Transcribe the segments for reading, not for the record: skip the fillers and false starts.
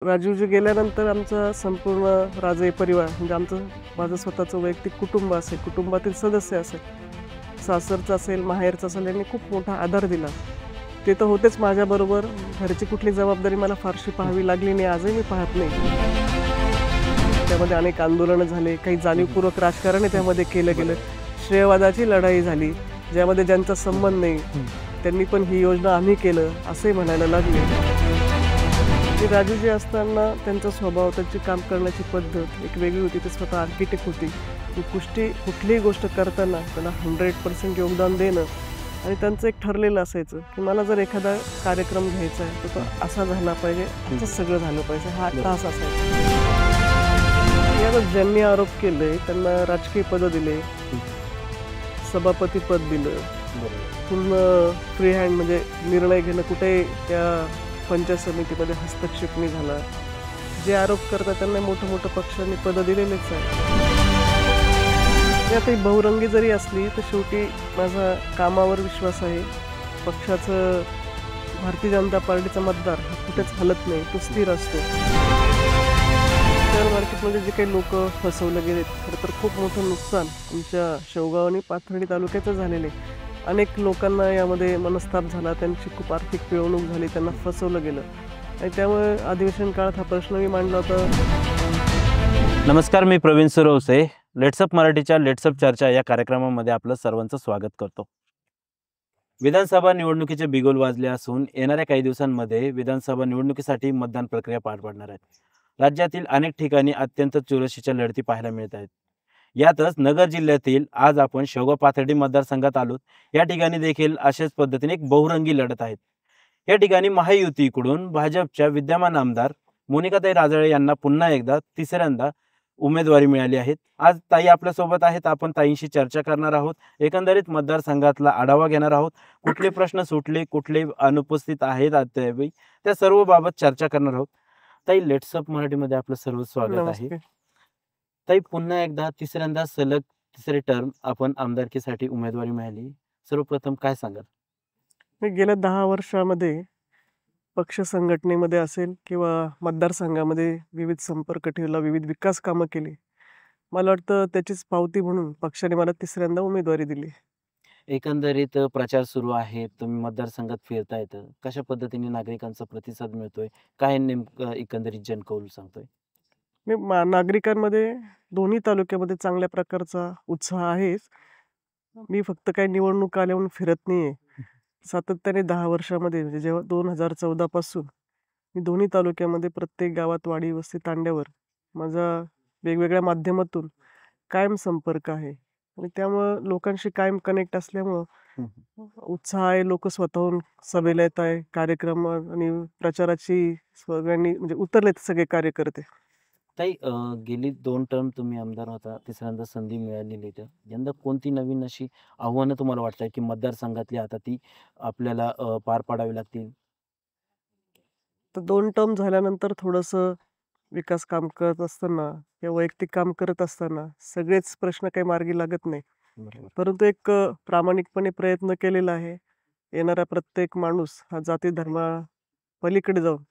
राजीवजी गेल्यानंतर आमचा संपूर्ण राजे परिवार म्हणजे माझं स्वतःचं वैयक्तिक कुटुंब असेल, कुटुंबातील सदस्य असेल, सासरचं असेल, माहेरचं असेल, यांनी खूप मोठा आधार दिला. ते तर होतेच माझ्याबरोबर. घरची कुठली जबाबदारी मला फारशी पाहावी लागली नाही, आजही मी पाहत नाही. त्यामध्ये अनेक आंदोलनं झाले, काही जाणीवपूर्वक राजकारणही त्यामध्ये केलं गेलं. श्रेयवादाची लढाई झाली, ज्यामध्ये ज्यांचा संबंध नाही त्यांनी पण ही योजना आम्ही केलं असंही म्हणायला लागले. की राजूजी असताना त्यांचा स्वभाव, त्यांची काम करण्याची पद्धत एक वेगळी होती. ते स्वतः आर्किटेक्ट होती. कुठलीही गोष्ट करताना त्याला 100% योगदान देणं आणि त्यांचं एक ठरलेलं असायचं की मला जर एखादा कार्यक्रम घ्यायचा आहे तर तो असा झाला पाहिजे, असंच सगळं झालं पाहिजे, हा तास असायचा. याला ज्यांनी आरोप केले त्यांना राजकीय पदं दिले, सभापती पद दिलं, पूर्ण फ्री हँड म्हणजे निर्णय घेणं कुठेही त्या पंचायत समितीमध्ये हस्तक्षेप नाही झाला. जे आरोप करतात त्यांना मोठं मोठं पक्षांनी पदं दिलेलेच आहे. आता ही बहुरंगी जरी असली तर शेवटी माझा कामावर विश्वास आहे. पक्षाचं भारतीय जनता पार्टीचा मतदार हा कुठेच हलत नाही, तो स्थिर असतो. शेअर मार्केटमध्ये जे काही लोक फसवले गेलेत, खरं तर खूप मोठं नुकसान आमच्या शेवगाव आणि पाथर्डी तालुक्याचं झालेले. अनेक लोकांना यामध्ये मनस्ताप झाला, त्यांची खूप आर्थिक पिळवणूक झाली, त्यांना फसवलं गेलं आणि त्यामुळे अधिवेशन काळात हा प्रश्न मी मांडला होता. नमस्कार, मी प्रवीण सुरवसे. लेट्सअप मराठीच्या लेट्सअप चर्चा या कार्यक्रमामध्ये आपलं सर्वांचं स्वागत करतो. विधानसभा निवडणुकीचे बिगुल वाजले असून येणाऱ्या काही दिवसांमध्ये विधानसभा निवडणुकीसाठी मतदान प्रक्रिया पार पडणार आहे. राज्यातील अनेक ठिकाणी अत्यंत चुरशीच्या लढती पाहायला मिळत आहेत. यातच नगर जिल्ह्यातील आज आपण शेवगाव पाथर्डी मतदारसंघात आलोत. या ठिकाणी देखील अशाच पद्धतीने एक बहुरंगी लढत आहेत. या ठिकाणी महायुतीकडून भाजपच्या विद्यमान आमदार मोनिकाताई राजळे यांना पुन्हा एकदा तिसऱ्यांदा उमेदवारी मिळाली आहे. आज ताई आपल्या सोबत आहेत. आपण ताईंशी चर्चा करणार आहोत. एकंदरीत मतदारसंघातला आढावा घेणार आहोत. कुठले प्रश्न सुटले, कुठले अनुपस्थित आहेत अद्यापही, त्या सर्व बाबत चर्चा करणार आहोत. ताई, लेट्सअप मराठीमध्ये आपलं सर्व स्वागत आहे. ताई, पुन्हा एकदा तिसऱ्यांदा सलग तिसरे टर्म आपण आमदारकीसाठी उमेदवारी मिळाली. सर्वप्रथम काय सांगाल? मी गेल्या 10 वर्षामध्ये पक्ष संघटनेमध्ये असेल किंवा मतदारसंघामध्ये विविध संपर्क ठेवला, विविध विकास कामं केली. मला वाटतं त्याचीच पावती म्हणून पक्षाने मला तिसऱ्यांदा उमेदवारी दिली. एकंदरीत प्रचार सुरू आहे, तुम्ही मतदारसंघात फिरतायत, कशा पद्धतीने नागरिकांचा प्रतिसाद मिळतोय, काय नेमकं एकंदरीत जनकौल सांगतोय? मी नागरिकांमध्ये दोन्ही तालुक्यामध्ये चांगल्या प्रकारचा उत्साह आहेच. मी फक्त काही निवडणूक आल्या म्हणून फिरत नाहीये. सातत्याने 10 वर्षामध्ये म्हणजे जेव्हा 2014 पासून मी दोन्ही तालुक्यामध्ये प्रत्येक गावात, वाडी, वस्ती, तांड्यावर माझा वेगवेगळ्या माध्यमातून कायम संपर्क आहे आणि त्यामुळं लोकांशी कायम कनेक्ट असल्यामुळं उत्साह आहे. लोक स्वतःहून सभेला येत आहे, कार्यक्रम आणि प्रचाराची सगळ्यांनी म्हणजे उतरलेत सगळे कार्यकर्ते. ताई, गेली 2 टर्म तुम्ही आमदार होता, तिसऱ्यांदा संधी मिळालेली आहे. यंदा कोणती नवीन अशी आव्हानं तुम्हाला वाटतंय की मतदारसंघातली आता ती आपल्याला पार पाडावी लागतील? तर 2 टर्म झाल्यानंतर थोडंसं विकास काम करत असताना किंवा वैयक्तिक काम करत असताना सगळेच प्रश्न काही मार्गी लागत नाही. बरोबर. परंतु एक प्रामाणिकपणे प्रयत्न केलेला आहे. येणारा प्रत्येक माणूस हा जाती धर्मा पलीकडे जाऊन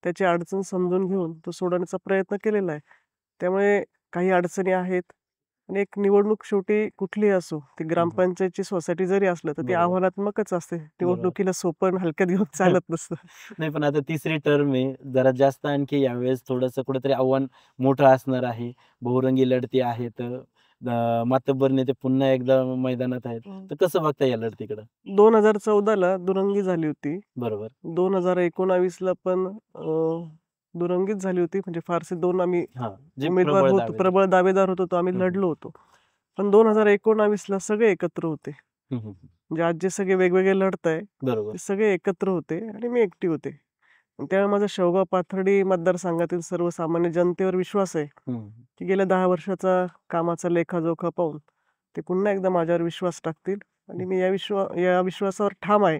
त्याची अडचण समजून घेऊन तो सोडवण्याचा प्रयत्न केलेला आहे. त्यामुळे काही अडचणी आहेत आणि एक निवडणूक शेवटी कुठलीही असो, ती ग्रामपंचायतची सोसायटी जरी असलं तर ती बरोबर. आव्हानात्मकच असते. निवडणुकीला सोपं आणि हलक्यात घेऊन चालत नसतं. नाही, पण आता तिसरी टर्म आहे, जरा जास्त आणखी यावेळेस थोडंसं कुठेतरी आव्हान मोठं असणार आहे. बहुरंगी लढती आहेत. मातब्बर नेते पुन्हा एकदा मैदानात आहेत. तर कसं बघता या लढतीकडं? 2014ला दुरंगी झाली होती. बरोबर. 2019ला पण दुरंगीच झाली होती. म्हणजे फारसे 2 आम्ही जे उमेदवार प्रबळ होतो, दावेदार. प्रबळ दावेदार होतो, तो आम्ही लढलो होतो. पण 2019ला सगळे एकत्र होते. म्हणजे आज जे सगळे वेगवेगळे लढताय बरोबर. ते सगळे एकत्र होते आणि मी एकटी होते. त्यावेळी माझा शेवगाव पाथर्डी मतदारसंघातील सर्वसामान्य जनतेवर विश्वास आहे की गेल्या 10 वर्षाचा कामाचा लेखाजोखा पाहून ते पुन्हा एकदा माझ्यावर विश्वास टाकतील आणि मी या विश्वासावर ठाम आहे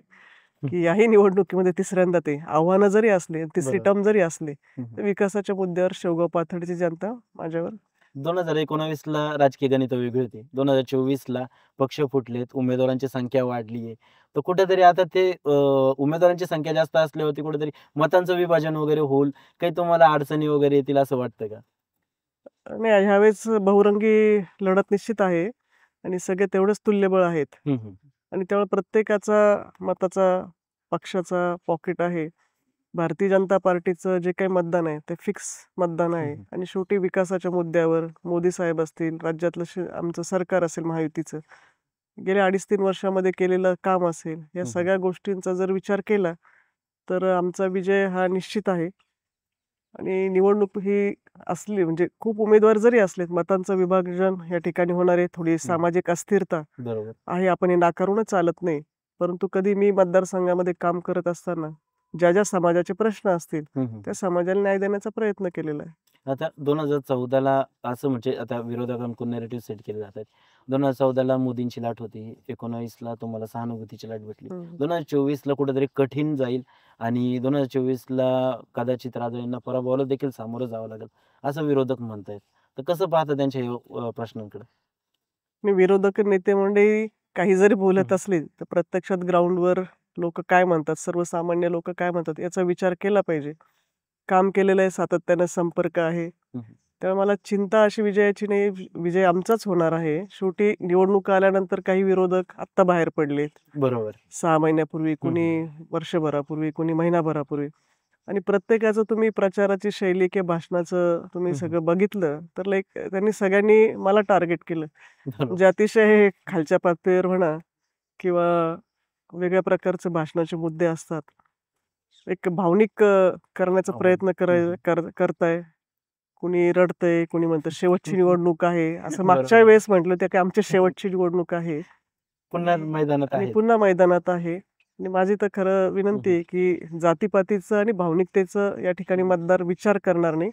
की याही निवडणुकीमध्ये तिसऱ्यांदा ते आव्हानं जरी असले, तिसरी टर्म जरी असली, तर विकासाच्या मुद्द्यावर शेवगाव पाथर्डीची जनता माझ्यावर 2019ला राजकीय गणित वेगळी होती. 2024ला पक्ष फुटलेत, उमेदवारांची संख्या वाढली आहे. तर कुठेतरी आता ते उमेदवारांची संख्या जास्त असल्यावरती कुठेतरी मतांचं विभाजन वगैरे होईल. काही तुम्हाला अडचणी वगैरे येतील असं वाटतं का? नाही, ह्यावेळेस बहुरंगी लढत निश्चित आहे आणि सगळे तेवढेच तुल्यबळ आहेत हं, हं. आणि त्यामुळे प्रत्येकाचा मताचा, पक्षाचा पॉकेट आहे. भारतीय जनता पार्टीचं जे काही मतदान आहे ते फिक्स मतदान हं, आहे हं. आणि शेवटी विकासाच्या मुद्द्यावर मोदी साहेब असतील, राज्यातलं आमचं सरकार असेल महायुतीचं, गेल्या 2.5-3 वर्षामध्ये केलेलं काम असेल, या हं, हं. सगळ्या गोष्टींचा जर विचार केला, तर आमचा विजय हा निश्चित आहे. आणि निवडणूक ही असली म्हणजे खूप उमेदवार जरी असलेत, मतांचं विभाजन या ठिकाणी होणार आहे. थोडी हं. सामाजिक अस्थिरता बरोबर. आहे, आपण हे नाकारूनच चालत नाही. परंतु कधी मी मतदारसंघामध्ये काम करत असताना ज्या समाजाचे प्रश्न असतील, हं, हं. त्या समाजाला न्याय देण्याचा प्रयत्न केलेला आहे. आता 2014ला असं म्हणजे आता विरोधकांकडून नॅरेटिव्ह सेट केले जातात. 2014ला मोदींची लाट होती. 19ला तुम्हाला सहानुभूतीची लाट भेटली. हं. 2024ला कुठेतरी कठीण जाईल आणि 2024ला कदाचित राजे यांना पराभवाला देखील सामोरं जावं लागेल, असं विरोधक म्हणतायत. तर कसं पाहता त्यांच्या प्रश्नांकडे? आणि विरोधक नेते मंडळी काही जरी हं, बोलत हं. असली, तर प्रत्यक्षात ग्राउंडवर लोकं काय म्हणतात, सर्वसामान्य लोकं काय म्हणतात, याचा विचार केला पाहिजे. काम केलेलं आहे, सातत्यानं संपर्क आहे. हं, हं. तेव्हा मला चिंता अशी विजयाची नाही, विजय आमचाच होणार आहे. शेवटी निवडणुका आल्यानंतर काही विरोधक आत्ता बाहेर पडलेत. बरोबर. 6 महिन्यापूर्वी, हं, कुणी हं. वर्षभरापूर्वी, कुणी महिनाभरापूर्वी आणि प्रत्येकाचं तुम्ही प्रचाराची शैली किंवा भाषणाचं तुम्ही हं, हं. सगळं बघितलं, तर त्यांनी सगळ्यांनी मला टार्गेट केलं. बरोबर. म्हणजे अतिशय खालच्या पातळीवर म्हणा किंवा वेगळ्या प्रकारचे भाषणाचे मुद्दे असतात. एक भावनिक करण्याचा हो. प्रयत्न हं, हं. करताय. कुणी रडतंय, कुणी म्हणतं शेवटची निवडणूक आहे. असं मागच्या बरोबर. वेळेस म्हटलं होतं, की आमची शेवटची निवडणूक आहे पुन्हा मैदानात आणि आहेत. पुन्हा मैदानात आहे. आणि माझी तर खरं हं, विनंती हं. आहे, की जातीपातीचं आणि भावनिकतेचं या ठिकाणी मतदार विचार करणार नाही.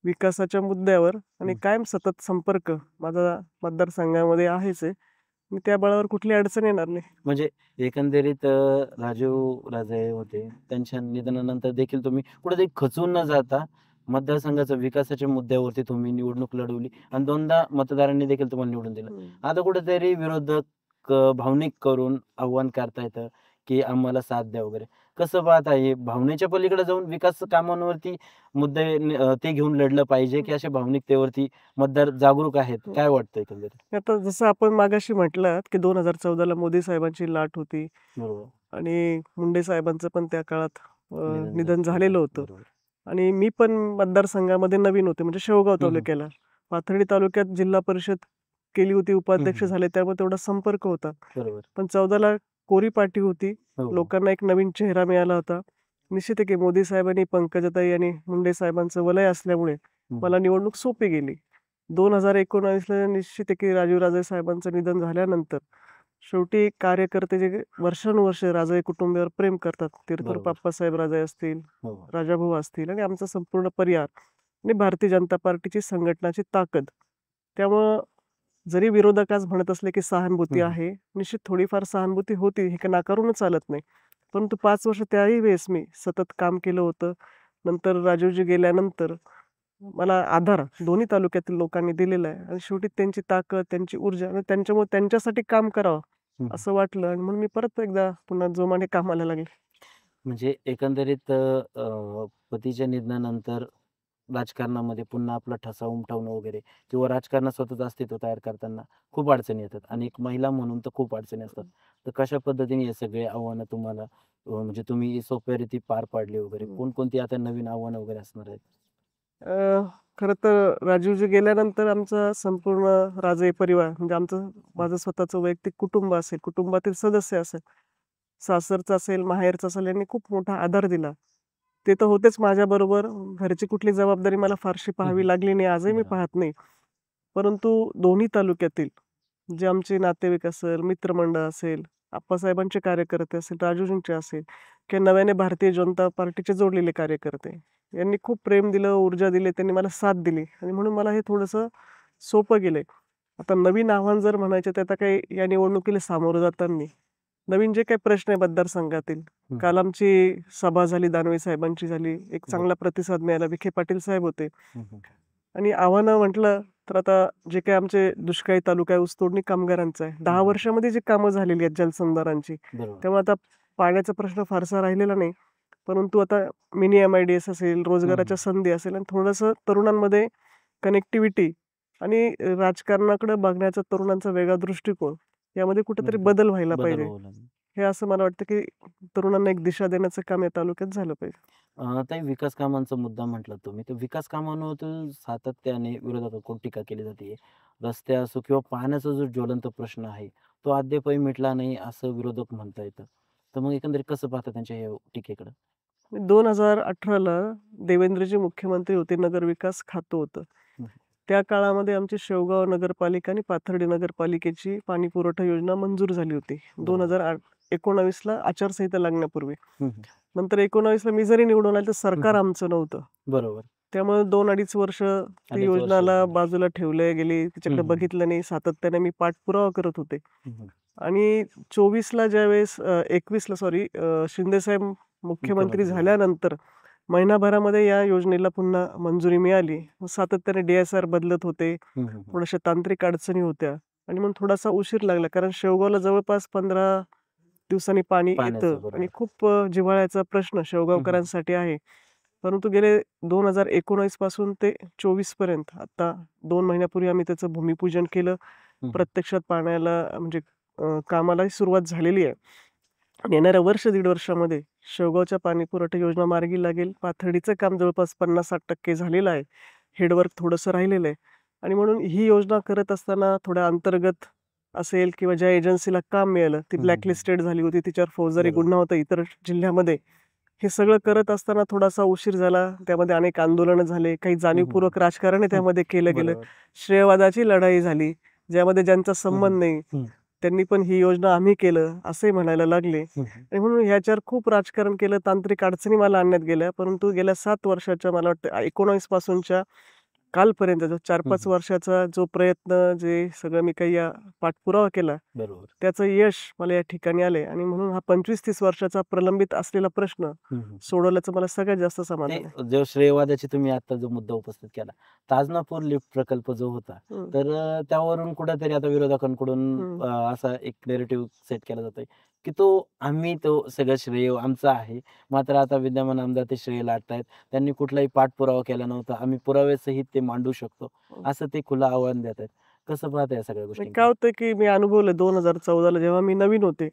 विकासाच्या मुद्द्यावर आणि हं. कायम सतत संपर्क माझा मतदारसंघामध्ये आहेच आहे. आणि त्या बळावर कुठली अडचण येणार नाही. म्हणजे एकंदरीत राजीव राजे होते. त्यांच्या निधनानंतर देखील तुम्ही कुठेतरी खचून न जाता मतदारसंघाच्या विकासाच्या मुद्द्यावरती तुम्ही निवडणूक लढवली आणि 2दा मतदारांनी देखील तुम्हाला निवडून दिलं. हं. आता कुठेतरी विरोधक भावनिक करून आव्हान करतायत, की आम्हाला साथ द्या वगैरे. कसं पाहता हे भावनेच्या पलीकडे जाऊन विकास कामांवरती मुद्दे ते घेऊन लढलं पाहिजे, की अशा भावनिकतेवरती मतदार जागरूक आहेत? हं. काय वाटतं एकंदरीत? आता जसं आपण मागाशी म्हटलात, की 2014ला मोदी साहेबांची लाट होती बरोबर. आणि मुंडे साहेबांचं पण त्या काळात निधन निधन झालं होतं. झालेलं होतं. बरोबर. आणि मी पण मतदारसंघामध्ये नवीन होते, म्हणजे शेवगाव हं, हं. तालुक्याला. पाथर्डी तालुक्यात जिल्हा परिषद केली होती, हं, उपाध्यक्ष हं. झाले, त्यामुळे तेवढा संपर्क होता. बरोबर. पण 14ला कोरी पाटी होती. हो, हो. लोकांना एक नवीन चेहरा मिळाला होता. निश्चित आहे, की मोदी साहेबांनी, पंकजाताई आणि मुंडे साहेबांचं वलय असल्यामुळे हं, हं. मला निवडणूक सोपी गेली. 2019ला निश्चित आहे, की राजीवराजे साहेबांचं निधन झाल्यानंतर शेवटी कार्यकर्ते जे वर्षानुवर्ष राजे कुटुंबावर प्रेम करतात, तीर्थल बरोबर. पाप्पासाहेब राजे असतील, हो, हो. राजाभाऊ असतील आणि आमचा संपूर्ण परिवार आणि भारतीय जनता पार्टीची संघटनाची ताकद. त्यामुळं जरी विरोधक आज म्हणत असले, की हं, सहानुभूती हं. आहे, निश्चित थोडीफार सहानुभूती होती, हे काही नाकारूनच चालत नाही. परंतु 5 वर्ष त्याही वेळेस मी सतत काम केलं होतं. नंतर राजीवजी गेल्यानंतर मला आधार दोन्ही तालुक्यातील लोकांनी दिलेला आहे आणि शेवटी त्यांची ताकद, त्यांची ऊर्जा आणि त्यांच्यामुळे त्यांच्यासाठी काम करावं हं, हं. असं वाटलं आणि म्हणून मी परत एकदा पुन्हा जोमाने कामाला लागले. म्हणजे एकंदरीत पतीच्या निधनानंतर राजकारणामध्ये पुन्हा आपला ठसा उमटवणं वगैरे किंवा राजकारणात स्वतःचं अस्तित्व तयार करताना खूप अडचणी येतात आणि एक महिला म्हणून तर खूप अडचणी असतात. तर कशा पद्धतीने हे सगळे आव्हानं तुम्हाला म्हणजे तुम्ही सोप्या पार पाडली वगैरे? कोणकोणती आता नवीन आव्हानं वगैरे असणार आहेत? अ, खरं तर राजीवजी गेल्यानंतर आमचा संपूर्ण राजे परिवार म्हणजे माझं स्वतःचं वैयक्तिक कुटुंब असेल, कुटुंबातील सदस्य असेल, सासरचा असेल, माहेरचा असेल, यांनी खूप मोठा आधार दिला. ते तर होतेच माझ्याबरोबर. घरची कुठली जबाबदारी मला फारशी हं, पाहावी हं. लागली नाही, आजही मी बरोबर. पाहत नाही. परंतु दोन्ही तालुक्यातील जे आमचे नातेवाईक असेल, मित्रमंडळ असेल, आप्पासाहेबांचे कार्यकर्ते असेल, राजूजींचे असेल किंवा नव्याने भारतीय जनता पार्टीचे जोडलेले कार्यकर्ते, यांनी खूप प्रेम दिलं, ऊर्जा दिली, त्यांनी मला साथ दिली आणि म्हणून मला हे थोडंसं सोपं गेलंय. आता नवीन आव्हान जर म्हणायचं तर आता काही या निवडणुकीला सामोरं जाताना नवीन जे काही प्रश्न आहे मतदारसंघातील, हं, काल आमची सभा झाली, दानवे साहेबांची झाली. एक बरं. चांगला प्रतिसाद मिळाला. विखे पाटील साहेब होते हं, हं. आणि आव्हानं म्हटलं तर आता जे काही आमचे दुष्काळी तालुका आहे, ऊसतोडणी कामगारांचा आहे. 10 वर्षामध्ये जी कामं झालेली आहेत जलसंधारणची, बरोबर. त्यामुळे आता पाण्याचा प्रश्न फारसा राहिलेला नाही. परंतु आता मिनी MIDS असेल, रोजगाराच्या संधी असेल आणि थोडंसं तरुणांमध्ये कनेक्टिव्हिटी आणि राजकारणाकडे बघण्याचा तरुणांचा वेगळा दृष्टिकोन यामध्ये कुठेतरी बरोबर. बदल व्हायला बदल पाहिजे. होऊ लागले. हे असं मला वाटतं, की तरुणांना एक दिशा देण्याचं काम या तालुक्यात झालं पाहिजे. ताई, विकास कामांचा मुद्दा म्हटला तुम्ही. तर विकास कामांवर सातत्याने विरोधकांकडून टीका केली जाते. रस्ते असो किंवा पाण्याचा जो ज्वलंत प्रश्न आहे, तो अद्यापही मिटला नाही असं विरोधक म्हणता येतं. तर मग एकंदरीत कसं पाहता त्यांच्या या टीकेकडं? 2018ला देवेंद्रजी मुख्यमंत्री होते, नगरविकास खातं होतं. हं. त्या काळामध्ये आमची शेवगाव नगरपालिका आणि पाथर्डी नगरपालिकेची पाणीपुरवठा योजना मंजूर झाली होती. बरोबर. 2019ला आचारसंहिता लागण्यापूर्वी. हं, हं. नंतर 19ला मी जरी निवडून आले तर सरकार हं. आमचं नव्हतं. बरोबर. त्यामुळे 2-2.5 वर्ष ती अडीच वर्ष योजनाला झाली. बाजूला ठेवले गेली. तिच्याकडे हं. बघितलं नाही. सातत्याने मी पाठपुरावा करत होते. हं. आणि 24ला ज्यावेळेस 21ला सॉरी शिंदेसाहेब मुख्यमंत्री मुख्यमंत्री झाले. झाल्यानंतर महिनाभरामध्ये या योजनेला पुन्हा मंजुरी मिळाली. सातत्याने DSR बदलत होते. हं, हं. थोड्याशा तांत्रिक अडचणी होत्या आणि म्हणून थोडासा उशीर लागला. कारण शेवगावला जवळपास 15 दिवसांनी पाणी पाण्याचं येतं बरोबर. आणि खूप जिव्हाळ्याचा प्रश्न शेवगावकरांसाठी आहे. परंतु गेले 2019 पासून ते 24 पर्यंत आता 2 महिन्यापूर्वी आम्ही त्याचं भूमिपूजन केलं. हं. प्रत्यक्षात पाण्याला म्हणजे कामालाही सुरुवात झालेली आहे. आणि येणाऱ्या वर्ष दीड वर्षामध्ये शेवगावच्या पाणीपुरवठा योजना मार्गी लागेल. पाथर्डीचं काम जवळपास 50-60% झालेलं आहे. हेडवर्क थोडंसं राहिलेलं आहे. आणि म्हणून ही योजना करत असताना थोड्या अंतर्गत असेल किंवा ज्या एजन्सीला काम मिळालं ती हं. ब्लॅकलिस्टेड झाली होती. तिच्यावर फौजदारी बरोबर. गुन्हा होता इतर जिल्ह्यामध्ये. हे सगळं करत असताना थोडासा उशीर झाला. त्यामध्ये अनेक आंदोलनं झाले. काही जाणीवपूर्वक राजकारणही त्यामध्ये केलं गेलं. बरोबर. श्रेयवादाची लढाई झाली. ज्यामध्ये ज्यांचा संबंध नाही हं. त्यांनी पण ही योजना आम्ही केलं असंही म्हणायला लागले. आणि म्हणून ह्याच्यावर खूप राजकारण केलं. तांत्रिक अडचणी मला आणण्यात गेल्या. परंतु गेल्या 7 वर्षाच्या मला वाटतं 19 पासूनच्या कालपर्यंतचा 4-5 वर्षाचा जो प्रयत्न जे सगळं मी काही पाठपुरावा केला बरोबर. त्याचं यश मला या ठिकाणी आलंय आणि म्हणून हा 25-30 वर्षाचा प्रलंबित असलेला प्रश्न सोडवल्याचं मला सगळ्यात जास्त समाधान आहे. जो श्रेयवादाची तुम्ही आता जो मुद्दा उपस्थित केला, ताजनापूर लिफ्ट प्रकल्प जो होता, हं. तर त्यावरून कुठेतरी आता विरोधकांकडून हं. असा एक नेरेटिव्ह सेट केला जातोय, की आम्ही तो सगळं श्रेय आमचं आहे. मात्र आता विद्यमान आमदार ते श्रेय लाटतायत. त्यांनी कुठलाही पाठपुरावा केला नव्हता. आम्ही पुराव्यासहित ते मांडू शकतो. असं ते खुलं आव्हान देत आहेत. कसं पाहता या सगळ्या आणि गोष्टी? काय होतं की मी अनुभवलं 2014ला जेव्हा मी नवीन होते.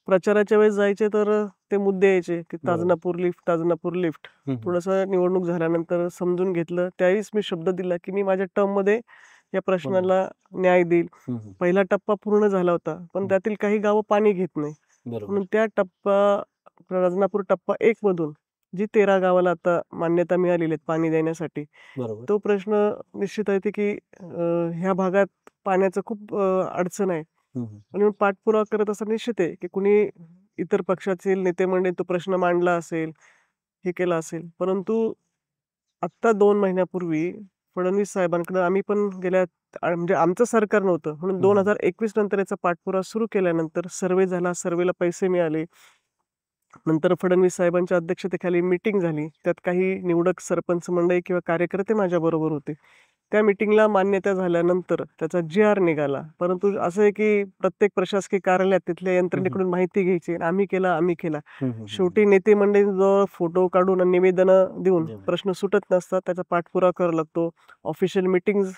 प्रचाराच्या वेळेस जायचे तर ते मुद्दे यायचे की बरोबर. Tajnapur lift, Tajnapur lift. थोडंसं निवडणूक झाल्यानंतर समजून घेतलं. त्यावेळेस मी शब्द दिला की मी माझ्या टर्ममध्ये या प्रश्नाला न्याय देईल. पहिला टप्पा पूर्ण झाला होता. पण त्यातील काही गावं पाणी घेत नाही. बरोबर. म्हणून त्या राजनापूर टप्पा 1 मधून जी 13 गावाला आता मान्यता मिळालेली आहे पाणी देण्यासाठी. बरोबर. तो प्रश्न निश्चित आहे की ह्या भागात पाण्याचं खूप अडचण आहे. आणि पाठपुरावा करत असताना निश्चित आहे की कुणी इतर पक्षाचे नेते मंडळी तो प्रश्न मांडला असेल, हे केलं असेल. परंतु आत्ता 2 महिन्यापूर्वी फडणवीस साहेबांकडे आम्ही पण म्हणजे आमचं सरकार नव्हतं. म्हणून 2021 नंतर याचा पाठपुरावा सुरू केल्यानंतर सर्व्हे झाला. सर्व्हेला पैसे मिळाले. नंतर फडणवीस साहेबांच्या अध्यक्षतेखाली मीटिंग झाली. त्यात काही निवडक सरपंच मंडळी किंवा कार्यकर्ते माझ्याबरोबर होते. त्या मीटिंगला मान्यता झाल्यानंतर त्याचा GR निघाला. परंतु असं आहे की प्रत्येक प्रशासकीय कार्यालयात तिथल्या यंत्रणेकडून माहिती घ्यायची. आम्ही केला. शेवटी नेते मंडळींजवळ फोटो काढून आणि निवेदनं देऊन प्रश्न सुटत नसतात. त्याचा पाठपुरावा करावा लागतो. ऑफिशियल मीटिंग्ज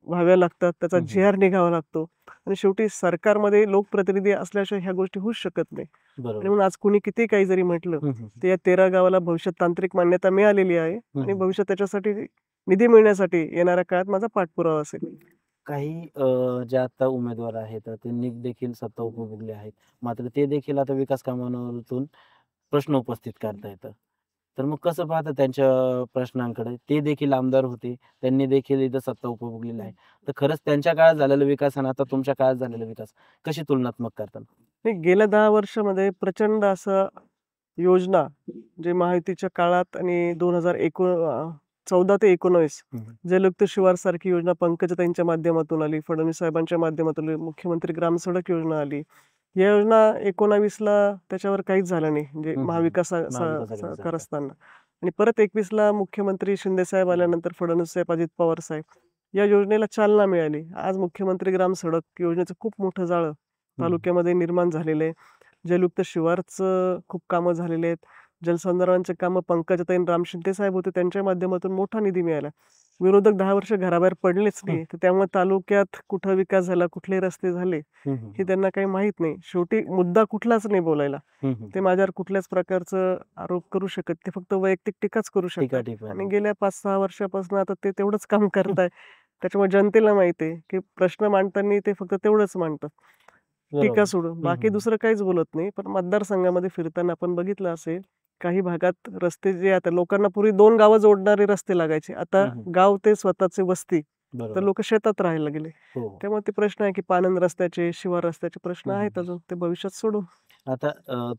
व्हाव्या लागतात. त्याचा GR निघावा लागतो. आणि शेवटी सरकारमध्ये लोकप्रतिनिधी असल्याशिवाय ह्या गोष्टी होऊच शकत नाही. आणि म्हणून आज कुणी किती काही जरी म्हटलं तर या 13 गावाला भविष्यात तांत्रिक मान्यता मिळालेली आहे आणि भविष्यात त्याच्यासाठी निधी मिळण्यासाठी येणाऱ्या काळात माझा पाठपुरावा असेल. काही जे आता उमेदवार आहेत त्यांनी देखील सत्ता उपभोगली आहेत. मात्र ते देखील आता विकास कामांवरून प्रश्न उपस्थित करतायत. तर मग कसं पाहता त्यांच्या प्रश्नांकडे? ते देखील आमदार होते. त्यांनी देखील इथं सत्ता उपभोगलेली आहे. तर खरंच त्यांच्या काळात झालेला विकास आणि आता तुमच्या काळात झालेला विकास कशी तुलनात्मक करता? नाही, गेल्या 10 वर्षामध्ये प्रचंड असं योजना जे महायुतीच्या काळात आणि 2014 ते 19 जलयुक्त शिवार सारखी योजना पंकजाताईंच्या माध्यमातून आली. फडणवीस साहेबांच्या माध्यमातून आली. मुख्यमंत्री ग्रामसडक योजना आली. या योजना 19ला त्याच्यावर काहीच झालं नाही. म्हणजे महाविकास सरकार असताना. आणि परत 21ला मुख्यमंत्री शिंदे साहेब आल्यानंतर फडणवीस साहेब, अजित पवार साहेब या योजनेला चालना मिळाली. आज मुख्यमंत्री ग्राम सडक योजनेचं खूप मोठं जाळं तालुक्यामध्ये निर्माण झालेलं आहे. जलयुक्त शिवारचं खूप कामं झालेली आहेत. जलसंधारणाची कामं पंकजाताई आणि राम शिंदे साहेब होते, त्यांच्या माध्यमातून मोठा निधी मिळाला. विरोधक 10 वर्ष घराबाहेर पडलेच नाही. तर त्यामुळे तालुक्यात कुठं विकास झाला, कुठले रस्ते झाले हे त्यांना काही माहीत नाही. शेवटी मुद्दा कुठलाच नाही बोलायला. ते माझ्यावर कुठल्याच प्रकारचं आरोप करू शकत. ते फक्त वैयक्तिक टीकाच करू टीका शकतात. टिप्पणी. आणि गेल्या 5-6 वर्षापासून आता ते तेवढंच काम करताय. त्याच्यामुळे जनतेला माहिती आहे, की प्रश्न मांडताना ते फक्त तेवढंच मांडतात. टीका बरोबर. सोडून. बाकी दुसरं काहीच बोलत नाही. पण मतदारसंघामध्ये फिरताना आपण बघितलं असेल, काही भागात रस्ते जे आता लोकांना पूर्वी 2 गावं जोडणारे रस्ते लागायचे. आता गाव ते स्वतःचे वस्ती. तर बरोबर. लोकं शेतात राहायला गेले. हो. त्यामुळे ते प्रश्न आहे, की पाणंद रस्त्याचे, शिवार रस्त्याचे प्रश्न आहेत अजून. ते भविष्यात सोडवू. आता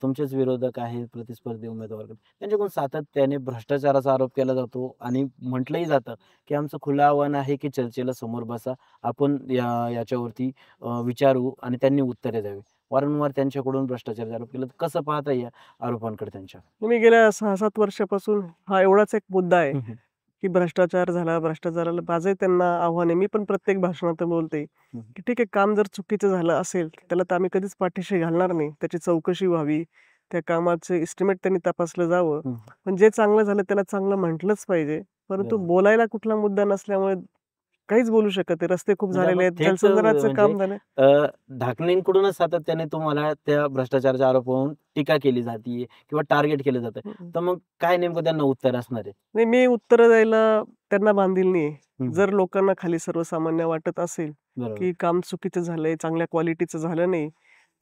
तुमचेच विरोधक आहेत, प्रतिस्पर्धी उमेदवार. त्यांच्याकडून सातत्याने भ्रष्टाचाराचा आरोप केला जातो आणि म्हटलंही जातं, की आमचं खुलं आव्हान आहे, की चर्चेला समोर बसा. आपण याच्यावरती विचारू आणि त्यांनी उत्तरे द्यावी. वारंवार त्यांच्याकडून भ्रष्टाचाराचा आरोप केला. तर कसं पाहता या आरोपांकडे त्यांच्या? मी गेल्या 6-7 वर्षापासून हा एवढाच एक मुद्दा आहे, की भ्रष्टाचार झाला. भ्रष्टाचाराला माझंही त्यांना आव्हान आहे. मी पण प्रत्येक भाषणात बोलते, की ठीक आहे, काम जर चुकीचं झालं असेल, त्याला तर आम्ही कधीच पाठीशी घालणार नाही. त्याची चौकशी व्हावी. त्या कामाचे एस्टिमेट त्यांनी तपासलं जावं. पण जे चांगलं झालं त्याला चांगलं म्हटलंच पाहिजे. परंतु बरोबर. बोलायला कुठला मुद्दा नसल्यामुळे काहीच बोलू शकत नाही. रस्ते खूप म्हणजे झालेले आपण आहेत. थेट जलसंधारणाचं म्हणजे काम झालंय. ढाकणींकडूनच सातत्याने तुम्हाला त्या भ्रष्टाचाराच्या आरोपावरून टीका केली जातीये किंवा टार्गेट केलं जातंय. हं. तर मग काय नेमकं त्यांना उत्तर असणार आहे? नाही, मी उत्तरं द्यायला त्यांना बांधील नाहीये. हं. जर लोकांना खाली सर्वसामान्य वाटत असेल, बरोबर. की काम चुकीचं झालंय, चांगल्या क्वालिटीचं झालं नाही,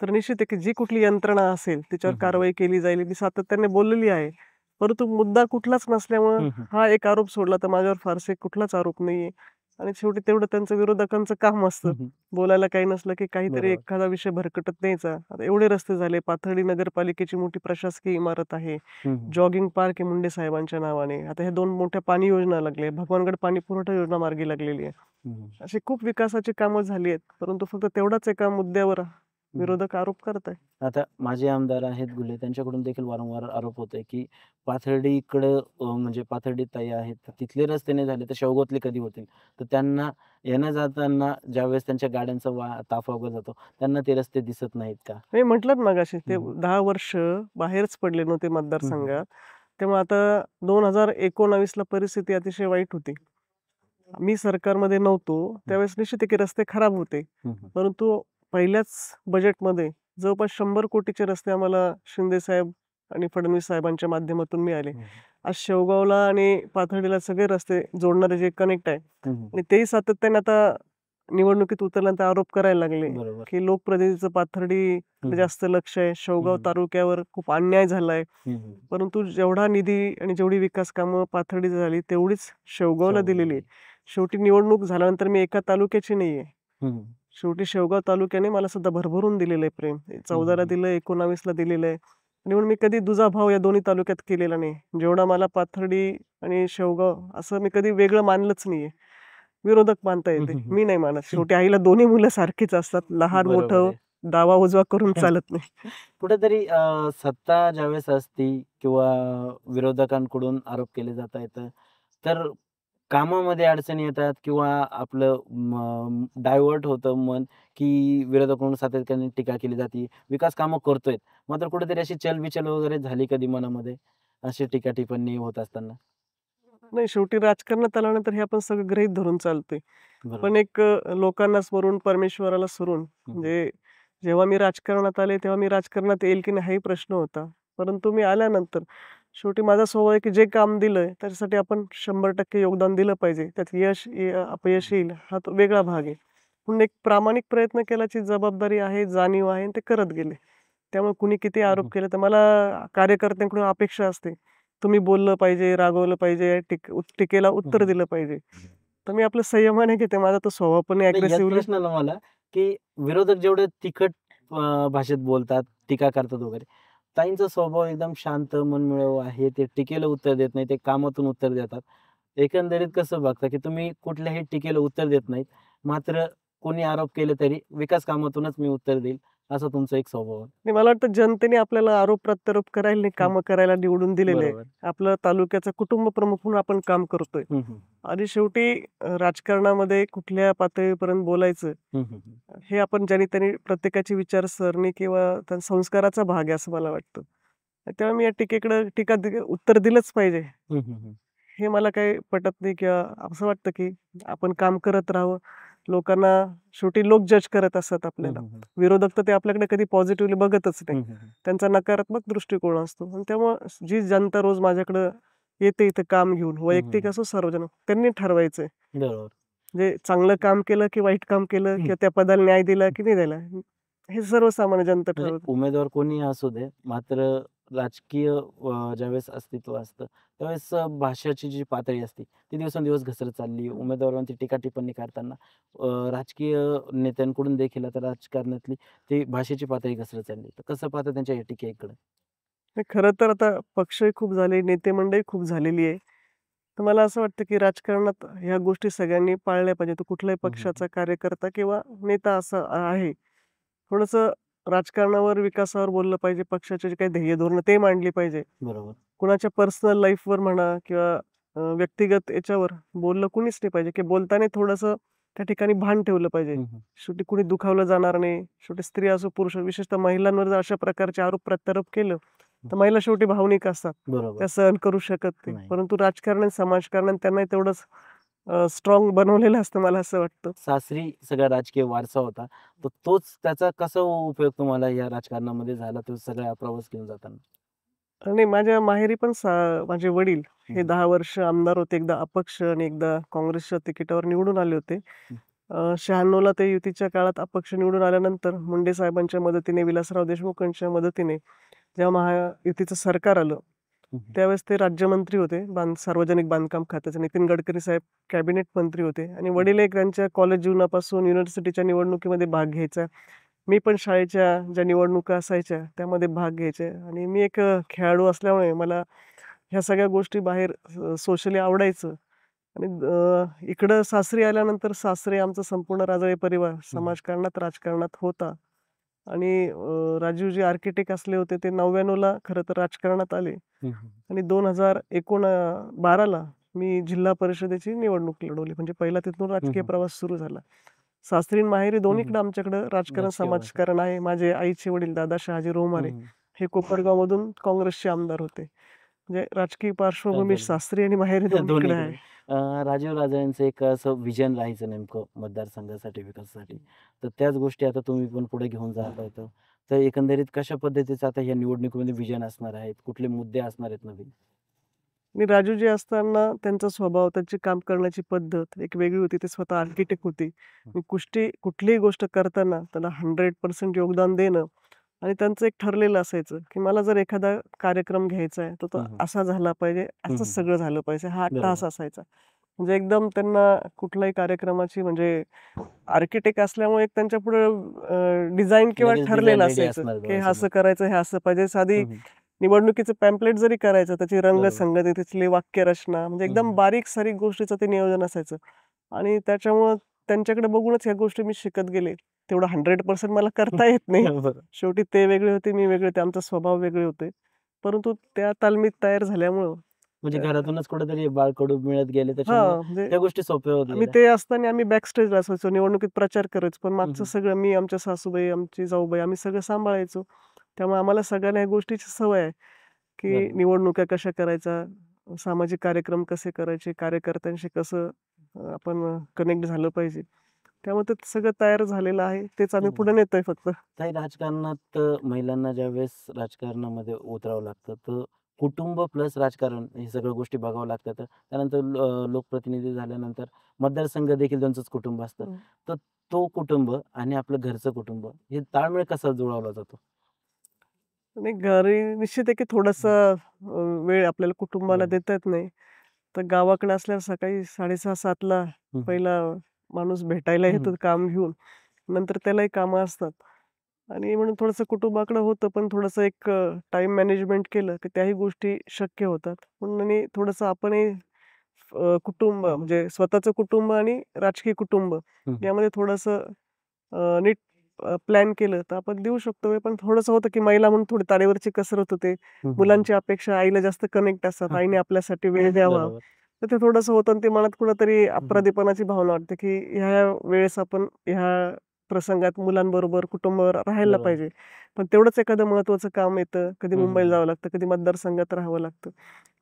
तर निश्चित आहे, की जी कुठली यंत्रणा असेल त्याच्यावर कारवाई केली जाईल. मी सातत्याने बोललेली आहे. परंतु मुद्दा कुठलाच नसल्यामुळं हा एक आरोप सोडला तर माझ्यावर फारसे कुठलाच आरोप नाहीये. आणि शेवटी तेवढं त्यांचं विरोधकांचं काम असतं. बोलायला काही नसलं, की काहीतरी बरोबर. एखादा विषय भरकटत न्यायचा. आता एवढे रस्ते झाले. पाथर्डी नगरपालिकेची मोठी प्रशासकीय इमारत आहे. जॉगिंग पार्क आहे मुंडे साहेबांच्या नावाने. आता ह्या 2 मोठ्या पाणी योजना लागल्या. भगवानगड पाणी पुरवठा योजना मार्गी लागलेली आहे. अशी खूप विकासाची कामं झाली आहेत. परंतु फक्त तेवढाच एका मुद्द्यावर विरोधक आरोप करतायत. आता माजी आमदार आहेत गुले, त्यांच्याकडून देखील वारंवार आरोप होतोय, की पाथर्डीकडं म्हणजे पाथर्डीत ताई आहेत, तर तिथले रस्ते नाही झाले, तर शेवगावातले कधी होतील? तर त्यांना येण्या-जाताना ज्यावेळेस त्यांच्या गाड्यांचा ताफा वगैरे जातो, त्यांना ते रस्ते दिसत नाहीत का? मी म्हटलं ना मगाशी ते हं. 10 वर्ष बाहेरच पडले नव्हते मतदारसंघात. त्यामुळे आता 2019ला परिस्थिती अतिशय वाईट होती. मी सरकारमध्ये नव्हतो. त्यावेळेस निश्चित आहे की रस्ते खराब होते. परंतु पहिल्याच बजेटमध्ये जवळपास 100 कोटीचे रस्ते आम्हाला शिंदे साहेब आणि फडणवीस साहेबांच्या माध्यमातून मिळाले. आज शेवगावला आणि पाथर्डीला सगळे रस्ते जोडणारे जे कनेक्ट आहे आणि तेही सातत्याने आता निवडणुकीत उतरल्यानंतर आरोप करायला लागले, बरोबर. की लोकप्रतिनिधीचं पाथर्डीकडे जास्त लक्ष आहे. शेवगाव तालुक्यावर खूप अन्याय झालाय. परंतु जेवढा निधी आणि जेवढी विकास कामं पाथर्डीत झाली, तेवढीच शेवगावला दिलेली आहे. शेवटी निवडणूक झाल्यानंतर मी एका तालुक्याची नाहीये. शेवटी शेवगाव तालुक्याने मला सुद्धा भरभरून दिलेलं आहे प्रेम. 14ला दिलं, 19ला दिलेलं आहे. आणि म्हणून मी कधी दुजाभाव या दोन्ही तालुक्यात केलेला नाही. जेवढा मला पाथर्डी आणि शेवगाव असं मी कधी वेगळं मानलंच नाहीये. विरोधक मानता येते. मी नाही मानत. शेवटी आईला दोन्ही मुलं सारखीच असतात. लहान बरोबर मोठं आहे. डावा उजवा करून चालत नाही. कुठेतरी सत्ता ज्यावेळेस असती किंवा विरोधकांकडून आरोप केले जात आहेत, तर कामामध्ये अडचणी येतात किंवा आपलं डायव्हर्ट होतं मन, की विरोधकांकडून सातत्याने टीका केली जाते. विकास कामं करतोय. मात्र कुठेतरी अशी चलबिचल वगैरे झाली कधी मनामध्ये? अशी टीका-टिप्पणी होत असताना? नाही, शेवटी राजकारणात आल्यानंतर हे आपण सगळं गृहीत धरून चालतोय. बरोबर. पण एक लोकांना स्मरून, परमेश्वराला स्मरून म्हणजे जेव्हा मी राजकारणात आले, तेव्हा मी राजकारणात येईल की नाही हाही प्रश्न होता. परंतु मी आल्यानंतर शेवटी माझा स्वभाव आहे की जे काम दिलंय त्याच्यासाठी आपण 100% योगदान दिलं पाहिजे. त्यात यश अपयश येईल हा तो वेगळा भाग आहे. म्हणून एक प्रामाणिक प्रयत्न केल्याची जबाबदारी आहे, जाणीव आहे आणि ते करत गेले. त्यामुळे कुणी किती आरोप केले तर मला कार्यकर्त्यांकडून अपेक्षा असते. तुम्ही बोललं पाहिजे, रागवलं पाहिजे, टीकेला उत्तर दिलं पाहिजे. तर मी आपलं संयमाने घेते. माझा तो स्वभाव पण नाही, याच अग्रेसिव्हली प्रश्न आला मला, की विरोधक जेवढे तिखट भाषेत बोलतात, टीका करतात वगैरे. ताईंचा स्वभाव एकदम शांत, मनमिळावू आहे. ते टीकेला उत्तर देत नाही, ते कामातून उत्तर देतात. एकंदरीत कसं बघता, की तुम्ही कुठल्याही टीकेला उत्तर देत नाहीत. मात्र कोणी आरोप केले तरी विकास कामातूनच मी उत्तर देईल, असा तुमचा एक स्वभाव आहे. आणि मला वाटतं जनतेने आपल्याला आरोप प्रत्यारोप करायला नाही, कामं करायला निवडून दिलेले आहे. बरोबर. आपलं तालुक्याचा कुटुंब प्रमुख म्हणून आपण काम करतोय. हं, हं. आणि शेवटी राजकारणामध्ये कुठल्या पातळीपर्यंत बोलायचं, हं, हं, हं. हे आपण ज्यानी त्यांनी प्रत्येकाची विचारसरणी किंवा त्या संस्काराचा भाग आहे असं मला वाटतं. त्यामुळे मी या टीकेकडं उत्तर दिलंच पाहिजे. हं, हं, हं. हे मला काही पटत नाही किंवा असं वाटतं, की आपण काम करत राहावं. लोकांना शेवटी लोक जज करत असतात हं, आपल्याला. हं, हं. विरोधक तर ते आपल्याकडे कधी पॉझिटिव्हली बघतच नाही. हं, हं, हं. त्यांचा नकारात्मक दृष्टिकोन असतो आणि त्यामुळं जी जनता रोज माझ्याकडं येते इथं काम घेऊन, हं, हं, वैयक्तिक हं. असो सार्वजनिक, त्यांनी ठरवायचंय. बरोबर. म्हणजे चांगलं काम केलं की वाईट काम केलं हं. किंवा त्या पदाला न्याय दिला की नाही दिला. हे सर्वसामान्य जनता म्हणजे ठरवते. उमेदवार कोणीही असू दे, मात्र राजकीय ज्यावेळेस अस्तित्व असतं, त्यावेळेस भाषाची जी पातळी असते, ती दिवसेंदिवस घसरत चालली. उमेदवारांवरती टीका-टिप्पणी करताना राजकीय नेत्यांकडून देखील आता राजकारणातली ती भाषेची पातळी घसरत चालली. तर कसं पाहता त्यांच्या या टीकेकडे? नाही, खरं तर आता पक्षही खूप झाले, नेते मंडळी खूप झालेली आहे. तर मला असं वाटतं की राजकारणात ह्या गोष्टी सगळ्यांनी पाळल्या पाहिजेत. तो कुठल्याही हं, हं, हं. पक्षाचा कार्यकर्ता किंवा नेता असा आहे. थोडंसं राजकारणावर, विकासावर बोललं पाहिजे. पक्षाचे जे काही ध्येय धोरणं ते मांडली पाहिजे. बरोबर. कुणाच्या पर्सनल लाईफवर म्हणा किंवा व्यक्तिगत याच्यावर बोललं कुणीच नाही पाहिजे, की बोलताना थोडंसं त्या ठिकाणी भान ठेवलं पाहिजे. हं, हं. शेवटी कुणी दुखावलं जाणार नाही. शेवटी स्त्री असो, पुरुष असो, विशेषतः महिलांवर जर अशा प्रकारचे आरोप प्रत्यारोप केलं, तर महिला शेवटी भावनिक असतात. बरोबर. त्या सहन करू शकत नाही. नाही. परंतु राजकारण आणि समाजकारण त्यांनाही तेवढंच स्ट्राँग बनवलेलं असतं मला असं वाटतं. सासरी सगळा राजकीय वारसा होता. तर तोच त्याचा कसा उपयोग तुम्हाला या राजकारणामध्ये झाला, तो सगळा प्रवास घेऊन जाताना? आणि माझ्या माहेरी पण माझे वडील हं, हे हं. 10 वर्ष आमदार होते. एकदा अपक्ष आणि एकदा काँग्रेसच्या तिकिटावर निवडून आले होते. हं. 96ला ते युतीच्या काळात अपक्ष निवडून आल्यानंतर मुंडे साहेबांच्या मदतीने, विलासराव देशमुखांच्या मदतीने जेव्हा महायुतीचं सरकार आलं, हं, हं. त्यावेळेस ते राज्यमंत्री होते. सार्वजनिक बांधकाम खात्याचे. नितीन गडकरी साहेब कॅबिनेट मंत्री होते आणि हं. वडील एक त्यांच्या कॉलेज जीवनापासून युनिव्हर्सिटीच्या निवडणुकीमध्ये भाग घ्यायचा. मी पण शाळेच्या ज्या निवडणुका असायच्या त्यामध्ये भाग घ्यायचे आणि मी एक खेळाडू असल्यामुळे मला ह्या सगळ्या गोष्टी बाहेर सोशली आवडायचं आणि इकडं सासरी आल्यानंतर सासरी आमचा संपूर्ण राजळे परिवार हं, हं. समाजकारणात, राजकारणात होता आणि राजीवजी आर्किटेक्ट असले होते. ते 99ला खरं तर राजकारणात आले हं, हं. आणि 2012ला मी जिल्हा परिषदेची निवडणूक लढवली. म्हणजे पहिला तिथून हं, राजकीय हं. प्रवास सुरू झाला. सासरी आणि माहेरी हं, हं. दोन्हीकडे आमच्याकडं राजकारण, राजकीय वारसा. समाजकारण आहे. माझे आईचे वडील दादा शहाजी हं, रोमारे हं. हे कोपरगावमधून काँग्रेसचे आमदार होते. म्हणजे राजकीय पार्श्वभूमी चालेल. सासरी आणि माहेरी दोन्हीकडे आहे. दोन्हीकडे. राजीव राजे यांचं एक असं व्हिजन राहायचं नेमकं मतदारसंघासाठी, विकासासाठी. तर त्याच गोष्टी आता तुम्ही पण पुढे घेऊन जात आहात. तर एकंदरीत कशा पद्धतीचं आता या निवडणुकीमध्ये व्हिजन असणार आहेत? कुठले मुद्दे असणार आहेत नवीन? आणि राजूजी असताना त्यांचा स्वभाव, त्यांची काम करण्याची पद्धत एक वेगळी होती. ते स्वतः आर्किटेक्ट होते. हं. आणि कुठलीही गोष्ट करताना त्याला 100% योगदान देणं आणि त्यांचं एक ठरलेलं असायचं, की मला जर एखादा कार्यक्रम घ्यायचा आहे, तर तो हं, हं. असा झाला पाहिजे, हं, असंच हं, हं. सगळं झालं पाहिजे. हा बरोबर. टास असायचा. म्हणजे एकदम त्यांना कुठल्याही कार्यक्रमाची म्हणजे आर्किटेक्ट असल्यामुळे एक त्यांच्यापुढे डिझाइन किंवा लगेच डिझाइन ठरलेलं रेडी असायचं, असणार की हे डोळ्यासमोर. असं करायचं, हे असं पाहिजे. साधी हं, हं. निवडणुकीचं पॅम्पलेट जरी करायचं, त्याची बरोबर. रंगसंगती, तिथली वाक्यरचना म्हणजे हं, एकदम हं. बारीक-सारीक गोष्टीचं ते नियोजन असायचं आणि त्याच्यामुळं त्यांच्याकडे बघूनच ह्या गोष्टी मी शिकत गेले. तेवढं 100% मला करता येत नाही. बरं. शेवटी ते वेगळे होते, मी वेगळे होते. आमचा स्वभाव वेगळे होते. परंतु त्या तालमीत तयार झाल्यामुळं म्हणजे अ, घरातूनच कुठेतरी बाळकडू मिळत गेले त्याच्यामुळं म्हणजे त्या गोष्टी सोप्या होत आम्ही गेल्या. ते असताना आम्ही बॅक स्टेजला असायचो. निवडणुकीत प्रचार करायचो. पण हं, मागचं हं. सगळं मी, आमच्या सासूबाई, आमची जाऊबाई आम्ही सगळं सांभाळायचो. त्यामुळे आम्हाला सगळ्यांना ह्या गोष्टीची सवय आहे, की बरोबर. निवडणुका कशा करायच्या, सामाजिक कार्यक्रम कसे करायचे, कार्यकर्त्यांशी कसं आपण कनेक्ट झालं पाहिजे. त्यामुळे ते सगळं तयार झालेलं आहे. तेच आम्ही पुढे बरोबर. नेतोय फक्त. काही राजकारणात महिलांना ज्यावेळेस राजकारणामध्ये उतरावं लागतं, तर कुटुंब प्लस राजकारण हे सगळ्या गोष्टी बघावं लागतात. त्यानंतर लोकप्रतिनिधी झाल्यानंतर मतदारसंघ देखील त्यांचंच कुटुंब असतं. हं. तर तो कुटुंब आणि आपलं घरचं कुटुंब हे ताळमेळ कसा जुळवला जातो? आणि घरी निश्चित आहे, की थोडासा हं. वेळ आपल्याला कुटुंबाला बरोबर. देता येत नाही. तर गावाकडे असल्यावर सकाळी 6:30-7ला हं, हं. पहिला माणूस भेटायला हं, येतो हं. काम घेऊन. नंतर त्यालाही कामं असतात आणि म्हणून थोडंसं कुटुंबाकडे होतं, पण थोडंसं एक मॅनेजमेंट केलं, की त्याही गोष्टी शक्य होतात. म्हणून आणि थोडंसं आपणही कुटुंब म्हणजे स्वतःचं कुटुंब आणि राजकीय कुटुंब हं, हं. यामध्ये थोडंसं नीट प्लॅन केलं तर आपण देऊ शकतो वेळ. पण थोडंसं होतं की महिला म्हणून थोडी तारेवरची कसरत होते. मुलांची अपेक्षा आईला जास्त कनेक्ट असतात. आईने आपल्यासाठी वेळ द्यावा. बरोबर. तर ते थोडंसं होतं आणि ते मनात कुठेतरी अपराधीपणाची भावना वाटते की ह्या वेळेस आपण ह्या प्रसंगात मुलांबरोबर, कुटुंबावर राहायला बरोबर. पाहिजे. पण तेवढंच एखादं महत्त्वाचं काम येतं. कधी हं, हं, मुंबईला हं. जावं लागतं, कधी मतदारसंघात राहावं लागतं.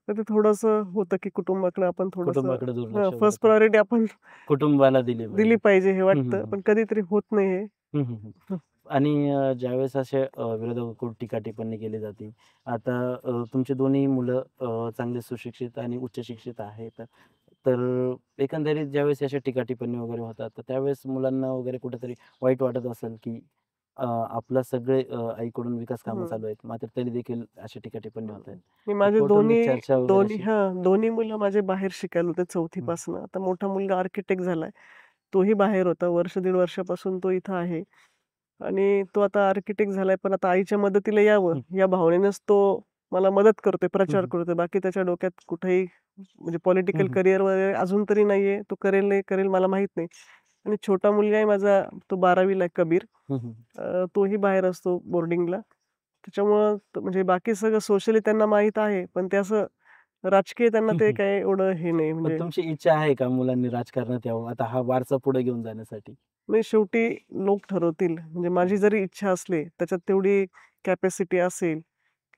तर ते थोडंसं होतं की कुटुंबाकडे आपण थोडंसं कुटुंबाकडे दुर्लक्ष फर्स्ट करतात. प्रायोरिटी आपण कुटुंबाला दिली दिली पाहिजे. पाहिजे हे हं, हं, वाटतं. हं. पण कधीतरी होत नाही हे. हं, हं, हं. हं, आणि ज्यावेळेस असे विरोधकाकडून टीका-टिप्पणी केली जाते. आता तुमची दोन्ही मुलं चांगले सुशिक्षित आणि उच्च शिक्षित आहेत. तर एकंदरीत ज्यावेळेस अशा टीका-टिप्पणी वगैरे होतात, तर त्यावेळेस मुलांना वगैरे कुठेतरी वाईट वाटत असेल, की आपलं सगळे आईकडून विकास कामं हं, चालू आहेत, मात्र तरी देखील अशा टीका-टिप्पणी होत हं. आहेत. मी तर माझे कौटुंबिक दोन्ही चर्चा वगैरे दोन्ही अशी दोन्ही मुलं माझे बाहेर शिकायला होते हं, 4थी आता मोठा मुलगा आर्किटेक्ट झालाय. तोही बाहेर होता. वर्ष दीड वर्षापासून तो इथं आहे. आणि तो आता आर्किटेक्ट झालाय, पण आता आईच्या मदतीला यावं, हं, या भावनेनेच तो मला मदत करतोय, हं, प्रचार हं, करतोय. बाकी त्याच्या डोक्यात कुठेही म्हणजे हं, पॉलिटिकल हं, करियर वगैरे अजून तरी नाहीये. तो करेल नाही करेल मला माहीत नाही. आणि छोटा मुलगा आहे माझा, तो 12वीला आहे कबीर. हं, हं. तोही बाहेर असतो बोर्डिंगला. त्याच्यामुळं म्हणजे बाकी सगळं सोशली त्यांना माहीत आहे, पण ते असं राजकीय त्यांना ते काही एवढं हे नाही पण म्हणजे तुमची इच्छा आहे का मुलांनी राजकारणात यावं, आता हा वारसा पुढे घेऊन जाण्यासाठी? नाही शेवटी लोक ठरवतील. म्हणजे माझी जरी इच्छा असली, त्याच्यात तेवढी कॅपॅसिटी असेल,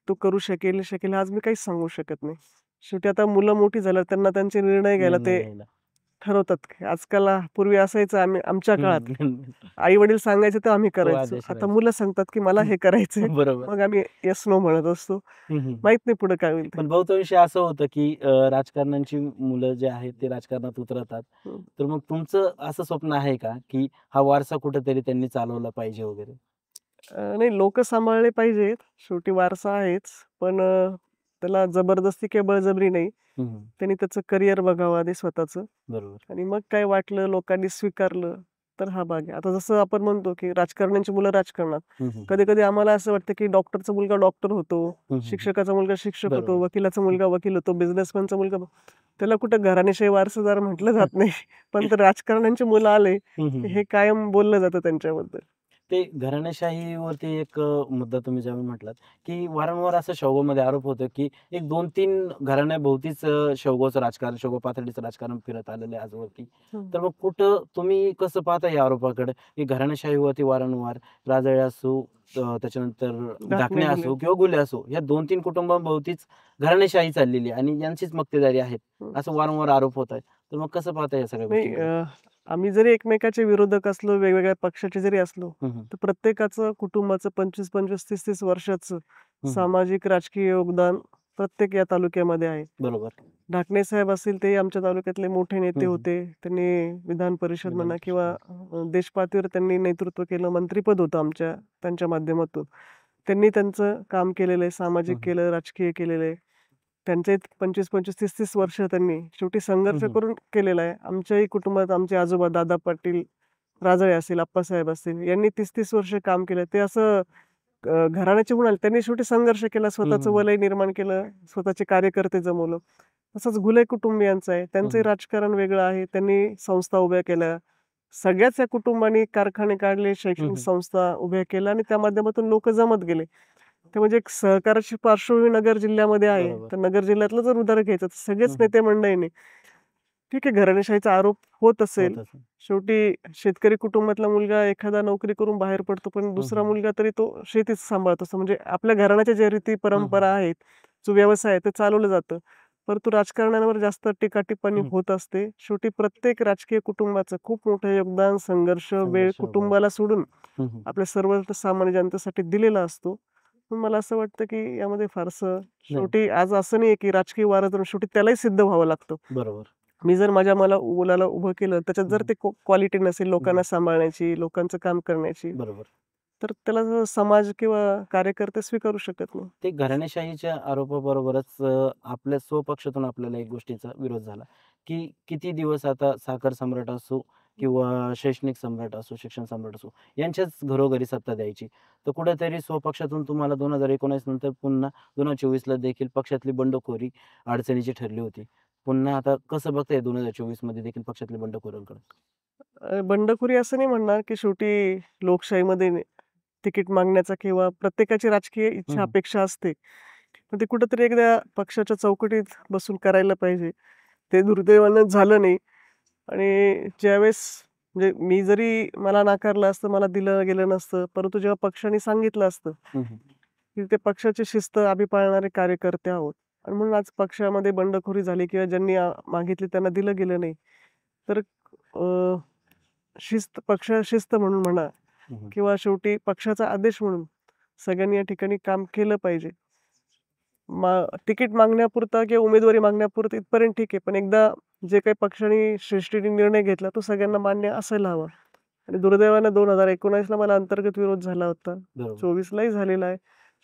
तो करू शकेल, शकेल आज मी काहीच सांगू शकत नाही. शेवटी आता मुलं मोठी झाल्यावर त्यांना त्यांचे निर्णय घ्यायला निर्णय ते घ्यायला. ठरवतात. आजकाल पूर्वी असायचं आमच्या काळात हं. आई-वडील सांगायचे तर आम्ही तो करायचो. आदेश आता राहायचा. मुलं सांगतात, की मला हं. हे करायचंय. बरोबर. मग आम्ही येस, नो म्हणत असतो. हं, हं. माहीत नाही पुढे काय होईल ते. पण बहुतांशी असं होतं, की राजकारण्यांची मुलं जे आहेत ते राजकारणात उतरतात. हं. तर मग तुमचं असं स्वप्न आहे का, की हा वारसा कुठेतरी त्यांनी चालवला पाहिजे वगैरे? नाही लोकं सांभाळले पाहिजेत. शेवटी वारसा आहेच. पण त्याला जबरदस्ती किंवा बळजबरी नाही. हं, हं. त्यांनी त्याचं करिअर बघावं आधी स्वतःचं बरोबर. आणि मग काय वाटलं, लोकांनी स्वीकारलं, तर हा भाग आहे. आता जसं आपण म्हणतो, की राजकारण्यांची मुलं राजकारणात. हं, हं, हं. कधी-कधी आम्हाला असं वाटतं, की डॉक्टरचा मुलगा डॉक्टर होतो, हं, हं, हं. शिक्षकाचा मुलगा शिक्षक होतो, बरोबर. वकिलाचा हं, मुलगा वकील होतो, बिझनेसमॅनचा मुलगा त्याला कुठं घराणेशाही वारसदार म्हटलं जात नाही. पण तर राजकारण्यांची मुलं आले, हं, की हं, हं. हे कायम बोललं जातं त्यांच्याबद्दल. ते घराणेशाहीवरती एक मुद्दा तुम्ही ज्यावेळी म्हटलात, की वारंवार असं शौगामध्ये आरोप होतो, की एक 2-3 घराण्याभोवतीच शेवगावचं राजकारण, शेवगाव पातळीचं राजकारण फिरत आलेलं आहे आजवरती. हं. तर मग कुठं तुम्ही कसं पाहता या आरोपाकडे, की घराणेशाहीवरती वारंवार राजळे असो, त्याच्यानंतर घातले झाकणे गेले. असो किंवा गुले असो, या 2-3 कुटुंबांभोवतीच घराणेशाही चाललेली आहे आणि यांचीच मक्तेदारी आहे, हं. असं वारंवार आरोप होत आहेत. तर मग कसं पाहता या सगळ्या नाही गोष्टींकडे? आम्ही जरी एकमेकाचे विरोधक असलो, वेगवेगळ्या पक्षाचे जरी असलो, हं, हं. तर प्रत्येकाचं कुटुंबाचं 25-25, 30-30 वर्षाचं हं, हं. सामाजिक, राजकीय योगदान प्रत्येक या तालुक्यामध्ये आहे. बरोबर. ढाकणे साहेब असतील ते आमच्या तालुक्यातले मोठे हं, नेते हं. होते. त्यांनी विधान परिषद विधान म्हणा किंवा परिषद. देशपातळीवर त्यांनी नेतृत्व केलं. मंत्रिपद होतं त्यांच्या माध्यमातून. त्यांनी त्यांचं काम केलेलं आहे. हं, सामाजिक हं. केलं, राजकीय केलेलं आहे. त्यांचे 25-25, 30-30 वर्ष त्यांनी शेवटी हं, संघर्ष हं. करून केलेला आहे. आमच्याही कुटुंबात आमचे आजोबा दादा पाटील, राजळे असतील, अप्पासाहेब असतील, यांनी 30-30 वर्ष काम केलं. ते असं घराण्याचे म्हणाल त्यांनी शेवटी संघर्ष केला, हं, स्वतःचं हं. वलय निर्माण केलं, स्वतःचे कार्यकर्ते जमवलं. तसंच घुले कुटुंबियांचं आहे. हं, त्यांचंही हं. राजकारण वेगळं आहे. त्यांनी संस्था उभ्या केल्या. सगळ्याच या कुटुंबांनी कारखाने काढले, हं, शैक्षणिक हं. संस्था उभ्या केल्या आणि त्या माध्यमातून लोकं जमत गेले. ते म्हणजे एक सहकाराची पार्श्वभूमी नगर जिल्ह्यामध्ये आहे. बरोबर. तर नगर जिल्ह्यातलं जर उदाहरण घ्यायचं तर हं, सगळेच हं. नेते मंडळींनी ठीक आहे घराणेशाहीचा आरोप होत असेल. होत असेल. शेवटी शेतकरी कुटुंबातला मुलगा एखादा नोकरी करून बाहेर पडतो, पण हं, दुसरा हं. मुलगा तरी तो शेतीच सांभाळत असतो. म्हणजे आपल्या घराण्याच्या ज्या रीती हं, हं. परंपरा आहेत, जो व्यवसाय आहे ते चालवलं जातं. परंतु राजकारण्यांवर जास्त टीका-टिप्पणी हं. होत असते. शेवटी प्रत्येक राजकीय कुटुंबाचं खूप मोठं योगदान, संघर्ष, वेळ संघर्ष वगैरे कुटुंबाला असतो. सोडून हं, हं. आपल्या सर्वसामान्य जनतेसाठी दिलेला असतो. पण मला असं वाटतं, की यामध्ये फारसं नाही. शेवटी आज असं नाहीये, की राजकीय वारं धरून शेवटी त्यालाही सिद्ध व्हावं लागतं. बरोबर. मी जर माझ्या मुलाला उभं केलं, त्याच्यात हं, जर हं. ते क्वालिटी नसेल हं, लोकांना हं. सांभाळण्याची, लोकांचं काम करण्याची, बरोबर. तर त्याला समाज किंवा कार्यकर्ते स्वीकारू शकत नाही. ते घराणेशाहीच्या आरोपाबरोबरच आपल्या स्वपक्षातून आपल्याला एक गोष्टीचा विरोध झाला, की किती दिवस आता साखर सम्राट असो किंवा शैक्षणिक सम्राट असो, शिक्षण सम्राट असो, यांच्याच घरोघरी सत्ता द्यायची. तर कुठेतरी स्वपक्षातून तुम्हाला 2019 नंतर पुन्हा 2024ला देखील पक्षातली बंडखोरी अडचणीची ठरली होती. पुन्हा आता कसं बघताय 2024 मध्ये देखील पक्षातल्या बंडखोरांकडे? बंडखोरी असं नाही म्हणणार, की शेवटी लोकशाहीमध्ये तिकीट मागण्याचा किंवा प्रत्येकाची राजकीय इच्छा, हम्म. अपेक्षा असते. पण ते कुठेतरी एकदा पक्षाच्या चौकटीत बसून करायला पाहिजे. ते दुर्दैवानं झालं नाही. आणि ज्यावेळेस म्हणजे मी जरी मला नाकारलं असतं, मला दिलं गेलं नसतं. परंतु जेव्हा पक्षाने सांगितलं असतं, हम्म. की ते पक्षाची शिस्त आम्ही पाळणारे कार्यकर्ते आहोत. आणि म्हणून आज पक्षामध्ये बंडखोरी झाली किंवा ज्यांनी मागितली त्यांना दिलं गेलं नाही. तर अ, पक्ष शिस्त म्हणून म्हणा हम्म. किंवा शेवटी पक्षाचा आदेश म्हणून सगळ्यांनी या ठिकाणी काम केलं पाहिजे. तिकीट मागण्यापुरता किंवा उमेदवारी मागण्यापुरतं इथपर्यंत ठीक आहे. पण एकदा जे काही पक्षाने श्रेष्ठीने निर्णय घेतला तो सगळ्यांना मान्य असायला हवा. आणि दुर्दैवानं 2019ला मला अंतर्गत विरोध झाला होता. बरोबर. 24लाही झालेला आहे.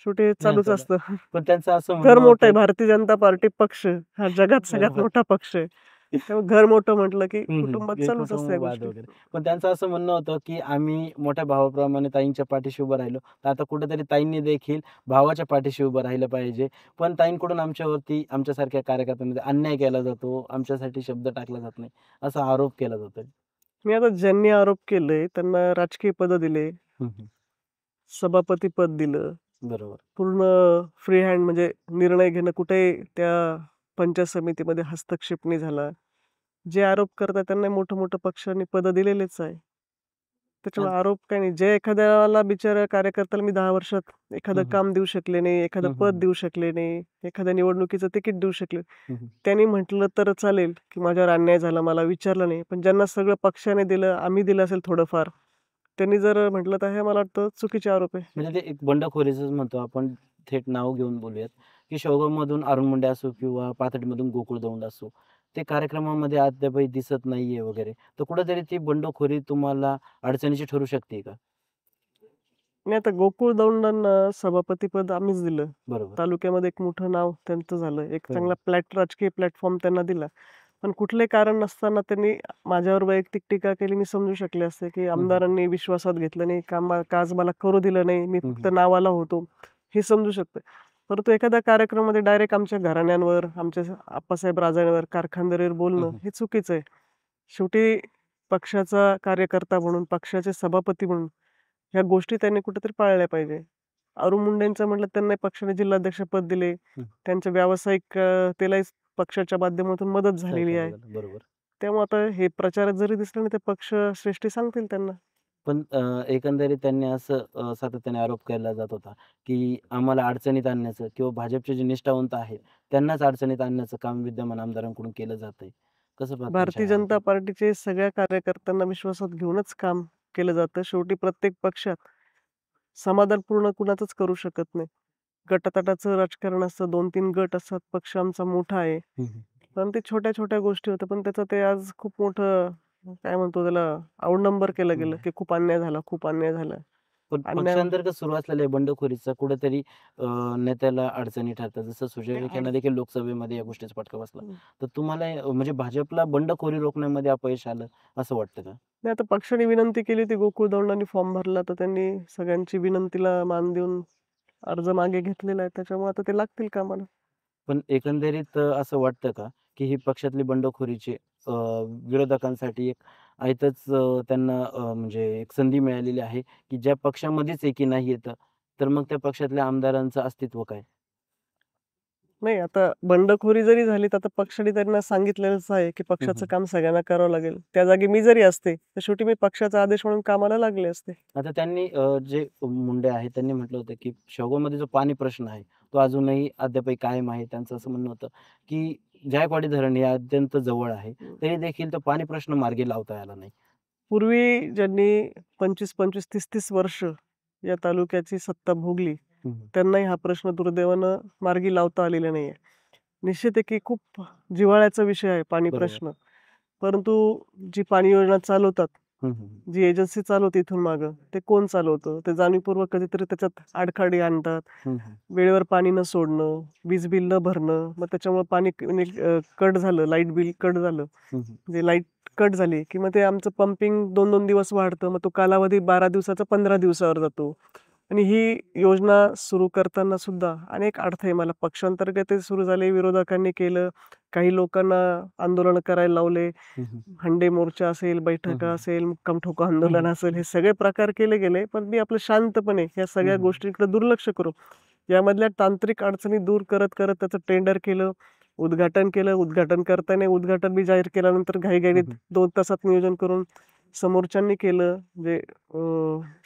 शेवटी हे नाही चालूच तर असतं. पण त्यांचं असं घर म्हणणं मोठं आहे. होतं. भारतीय जनता पार्टी पक्ष हा जगात सगळ्यात बरोबर. मोठा पक्ष आहे. त्यामुळे घर मोठं म्हटलं की हम्म. कुटुंबात हे चालूच असतं या कुटुंबवाद गोष्टी. वगैरे. पण त्यांचं असं म्हणणं होतं, की आम्ही मोठ्या भावाप्रमाणे ताईंच्या पाठीशी उभं राहिलो. तर आता कुठेतरी ताईंनी देखील भावाच्या पाठीशी उभं राहिलं पाहिजे. पण ताईंकडून आमच्यावरती, आमच्यासारख्या कार्यकर्त्यांमध्ये अन्याय केला जातो. आमच्यासाठी शब्द टाकला जात नाही. असा आरोप केला जातोय. मी आता ज्यांनी आरोप केले त्यांना राजकीय पद दिले, हम्म. सभापती पद दिलं. बरोबर. पूर्ण फ्री हँड म्हणजे निर्णय घेणं कुठेही त्या पंचायत समितीमध्ये हस्तक्षेप नाही झाला. जे आरोप करतात त्यांना मोठं-मोठं पक्षांनी पदं दिलेलेच आहे. त्याच्यामुळे आणि आरोप काही नाही. जे एखाद्याला बिचाऱ्या कार्यकर्त्याला मी 10 वर्षात एखादं हम्म. काम देऊ शकले नाही, एखादं हम्म. पद हम्म. देऊ शकले नाही, एखाद्या निवडणुकीचं तिकीट देऊ शकले. हम्म. त्यांनी म्हटलं तर चालेल, की माझ्यावर अन्याय झाला, मला विचारलं नाही. पण ज्यांना सगळं पक्षाने दिलं, आम्ही दिलं असेल थोडंफार, त्यांनी जर म्हटलं तर हे मला वाटतं चुकीचे आरोप आहे. म्हणजे ते एक बंडखोरीचंच म्हणतो आपण, थेट नाव घेऊन बोलूयात, की शेवगावमधून अरुण मुंडे असो किंवा पाथर्डीमधून गोकुळ दौंड असो, ते कार्यक्रमामध्ये अद्यापही दिसत नाहीये वगैरे. तर कुठेतरी ती बंडखोरी तुम्हाला अडचणीची ठरू शकते का? आणि आता गोकुळ दौंडांना सभापतीपद आम्हीच दिलं. बरोबर. तालुक्यामध्ये एक मोठं नाव त्यांचं झालं. एक बरोबर. चांगला राजकीय प्लॅटफॉर्म त्यांना दिला. पण कुठलंही कारण नसताना त्यांनी माझ्यावर वैयक्तिक टीका केली. मी समजू शकले असते, की हं, हं. आमदारांनी विश्वासात घेतलं नाही, काज मला करू दिलं नाही. मी हं, फक्त हं. नावाला होतो, हे समजू शकते. परंतु एखाद्या कार्यक्रमामध्ये डायरेक्ट आमच्या घराण्यांवर, आमच्या आप्पासाहेब राजांवर, कारखानदारीवर हं, बोलणं हं. हे चुकीचं आहे. शेवटी पक्षाचा कार्यकर्ता म्हणून, पक्षाचे सभापती म्हणून ह्या गोष्टी त्यांनी कुठेतरी पाळल्या पाहिजे. अरुण मुंडेंचं म्हटलं त्यांना पक्षाने जिल्हाध्यक्षपद दिले. हं. त्यांच्या व्यावसायिक त्यालाही पक्षाच्या माध्यमातून मदत झालेली सहकार्य आहे. झालं. बरोबर. त्यामुळे आता हे प्रचारात जरी दिसलं नाही, ते पक्ष श्रेष्ठी सांगतील त्यांना. पण एकंदरीत त्यांनी असं सातत्याने आरोप केला जात होता, की आम्हाला अडचणीत आणण्याचं किंवा भाजपचे जे निष्ठावंत आहेत, त्यांनाच अडचणीत आणण्याचं काम विद्यमान आमदारांकडून केलं जातंय. कसं पाहता भारतीय येईल जनता हा? पार्टीचे सगळ्या कार्यकर्त्यांना विश्वासात घेऊनच काम केलं जातं. शेवटी प्रत्येक पक्षात समाधान पूर्ण कुणाचंच करू शकत नाही. गटातटाचं राजकारण असतं. 2-3 गट असतात. पक्ष आमचा मोठा आहे. हं, हं. पण ते छोट्या-छोट्या गोष्टी होत्या. पण त्याचं ते आज खूप मोठं काय म्हणतो त्याला अवडंबर केलं हं. गेलं, की खूप अन्याय झाला, खूप अन्याय झाला. पण अन्याय पक्षांतर्गत सुरू असलेल्या बंडखोरीचा कुठेतरी नेत्याला अडचणी ठरतात. जसं सुजय विखे यांना देखील लोकसभेमध्ये या गोष्टीचा फटका बसला. तर तुम्हाला म्हणजे भाजपला बंडखोरी रोखण्यामध्ये अपयश आलं असं वाटतं का? नाही आता पक्षाने विनंती केली होती. गोकुळ दौंडांनी फॉर्म भरला, तर त्यांनी सगळ्यांची विनंतीला मान देऊन अर्ज मागे घेतलेला आहे. त्याच्यामुळे आता ते लागतील कामाला. पण एकंदरीत असं वाटतं का, की ही पक्षातली बंडखोरीची विरोधकांसाठी एक आयतच त्यांना म्हणजे एक संधी मिळालेली आहे, की ज्या पक्षामध्येच एकी नाही येतं, तर मग त्या पक्षातल्या आमदारांचं अस्तित्व काय? नाही आता बंडखोरी जरी झाली, तर आता पक्षाने त्यांना सांगितलेलंच आहे, की हं, पक्षाचं हं. काम सगळ्यांना करावं लागेल. त्या जागी मी जरी असते, तर शेवटी मी पक्षाचा आदेश म्हणून कामाला लागले असते. आता त्यांनी जे मुंडे आहेत त्यांनी म्हटलं होतं, की शेवगावमध्ये जो पाणी प्रश्न आहे, तो अजूनही अद्यापही कायम आहे. त्यांचं असं म्हणणं होतं, की जायकवाडी धरण हे अत्यंत जवळ आहे, तरी देखील तो पाणी प्रश्न मार्गी लावता आला नाही. पूर्वी ज्यांनी 25-25, 30-30 वर्ष या तालुक्याची सत्ता भोगली, हं, हं. त्यांनाही हा प्रश्न दुर्दैवानं मार्गी लावता आलेला नाहीये. निश्चित आहे की खूप जिव्हाळ्याचा विषय आहे पाणी बरोबर. प्रश्न. परंतु जी पाणी योजना चालवतात, हं, हं. जी एजन्सी चालवते इथून मागं, ते कोण चालवतं? ते जाणीवपूर्वक कधीतरी त्याच्यात आडखाडी आणतात. हं, हं. वेळेवर पाणी न सोडणं, वीज बिल न भरणं, मग त्याच्यामुळे पाणी कट झालं, लाईट बिल कट झालं. हं, हं. म्हणजे लाईट कट झाली, की मग ते आमचं पंपिंग 2-2 दिवस वाढतं. मग तो कालावधी 12 दिवसाचा 15 दिवसावर जातो. आणि ही योजना सुरू करताना सुद्धा अनेक अडथळे मला पक्षांतर्गत सुरू झाले, विरोधकांनी केलं. काही लोकांना आंदोलन करायला लावले. हंडे मोर्चा असेल, बैठका असेल, मुक्काम ठोको आंदोलन असेल, हे सगळे प्रकार केले गेले. पण मी आपलं शांतपणे ह्या सगळ्या गोष्टींकडे दुर्लक्ष करू यामधल्या तांत्रिक अडचणी दूर करत करत त्याचं टेंडर केलं, उद्घाटन केलं. उद्घाटन करताना उद्घाटन मी जाहीर केल्यानंतर घाईघाईत 2 तासात नियोजन करून समोरच्यांनी केलं. म्हणजे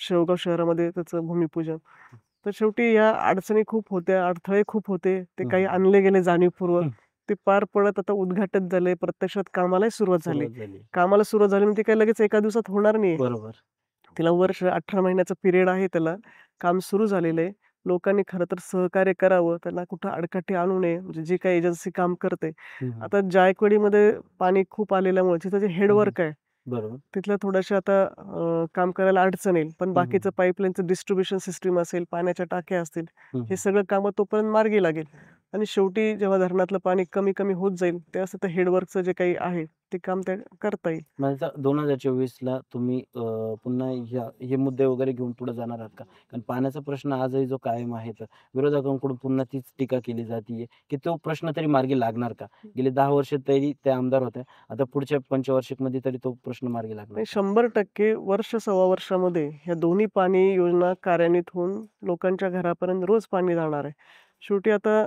शेवगाव शहरामध्ये त्याचं भूमिपूजन. तर शेवटी या अडचणी खूप होत्या, अडथळे खूप होते. ते काही आणले गेले जाणीवपूर्वक. ते पार पडत आता उद्घाटन झाले, प्रत्यक्षात कामालाही सुरुवात झाली. कामाला सुरुवात झाली म्हणजे काही लगेच एका दिवसात होणार नाही. बरोबर. तिला वर्ष 18 महिन्याचा पिरियड आहे त्याला. काम सुरू झालेलं आहे. लोकांनी खरं तर सहकार्य करावं. त्यांना कुठं अडकाठी आणू नये. म्हणजे जी काही एजन्सी काम करते. आता जायकवाडीमध्ये पाणी खूप आलेल्यामुळे तिथं जे हेडवर्क आहे, बरोबर. तिथलं थोडंसं आता काम करायला अडचण येईल. पण बाकीचं पाईपलाईनचं डिस्ट्रिब्युशन सिस्टम असेल, पाण्याच्या टाक्या असतील, हे सगळं कामं तोपर्यंत मार्गी लागेल. आणि शेवटी जेव्हा धरणातलं पाणी कमी कमी होत जाईल, तेव्हा तर हेडवर्कचं जे काही आहे ते काम ते करता येईल. म्हणजे 2024ला तुम्ही पुन्हा हे मुद्दे वगैरे घेऊन पुढे जाणार आहात का? कारण पाण्याचा प्रश्न आजही जो कायम आहे, तर विरोधकांकडून पुन्हा तीच टीका केली जातीये, की तो प्रश्न तरी मार्गी लागणार का? गेली 10 वर्ष तरी ते आमदार होते. आता पुढच्या पंचवार्षिकमध्ये तरी तो प्रश्न मार्गी लागणार नाही, का? 100% वर्ष सव्वा वर्षामध्ये ह्या दोन्ही पाणी योजना कार्यान्वित होऊन लोकांच्या घरापर्यंत रोज पाणी जाणार आहे. शेवटी आता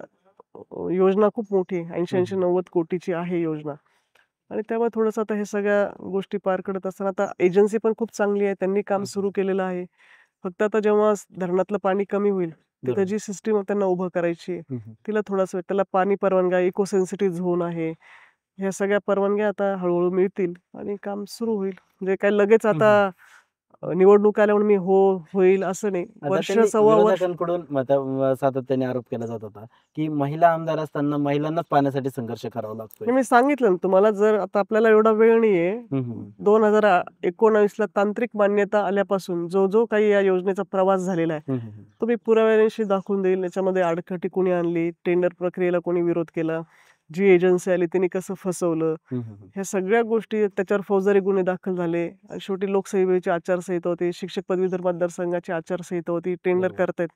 योजना खूप मोठी आहे. 80-80, 90 कोटीची आहे योजना. आणि त्यामुळे थोडंसं आता हे सगळ्या गोष्टी पार करत असताना आता एजन्सी पण खूप चांगली आहे. त्यांनी काम सुरू केलेलं आहे. फक्त आता जेव्हा धरणातलं पाणी कमी होईल, तिथं बरोबर. जी सिस्टीम त्यांना उभं करायची आहे, तिला थोडासा वेळ त्याला पाणी परवानग्या, इको सेन्सिटिव्ह झोन आहे. ह्या सगळ्या परवानग्या आता हळू मिळतील आणि काम सुरू होईल. म्हणजे काय लगेच आता निवडणूक आल्या म्हणून मी होईल असं नाही. आता वर्ष त्यांनी सव्वा वर्ष विरोधकांकडून सातत्याने आरोप केला जात होता, की महिला आमदार असताना महिलांनाच पाण्यासाठी संघर्ष करावा लागतोय. मी सांगितलं ना तुम्हाला, जर आता आपल्याला एवढा वेळ नाहीये. 2019ला तांत्रिक मान्यता आल्यापासून जो काही या योजनेचा प्रवास झालेला आहे, तो मी पुराव्यानिशी दाखवून देईल. याच्यामध्ये आडकाठी कोणी आणली, टेंडर प्रक्रियेला कोणी विरोध केला, जी एजन्सी आली तिने कसं फसवलं, ह्या सगळ्या गोष्टी. त्याच्यावर फौजदारी गुन्हे दाखल झाले. आणि शेवटी लोकसेवेची आचारसंहिता होती, शिक्षक पदवीधर मतदारसंघाची आचारसंहिता होती, टेंडर बरोबर. करतायत.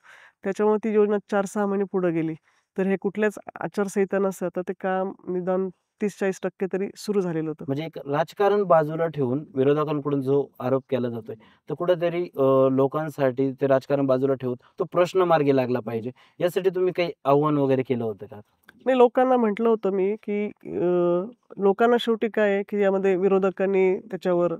त्याच्यामुळे ती योजना 4-6 महिने पुढे गेली. तर हे कुठल्याच आचारसंहिता नसतं तर ते काम निदान 30-40% तरी सुरू झालेलं होतं. म्हणजे एक राजकारण बाजूला ठेवून विरोधकांकडून जो आरोप केला जातोय, तो कुठेतरी लोकांसाठी ते राजकारण बाजूला ठेवून तो प्रश्न मार्गी लागला पाहिजे. यासाठी तुम्ही काही आव्हान वगैरे केलं होतं का? मी लोकांना म्हटलं होतं की लोकांना शेवटी काय आहे, की यामध्ये विरोधकांनी त्याच्यावर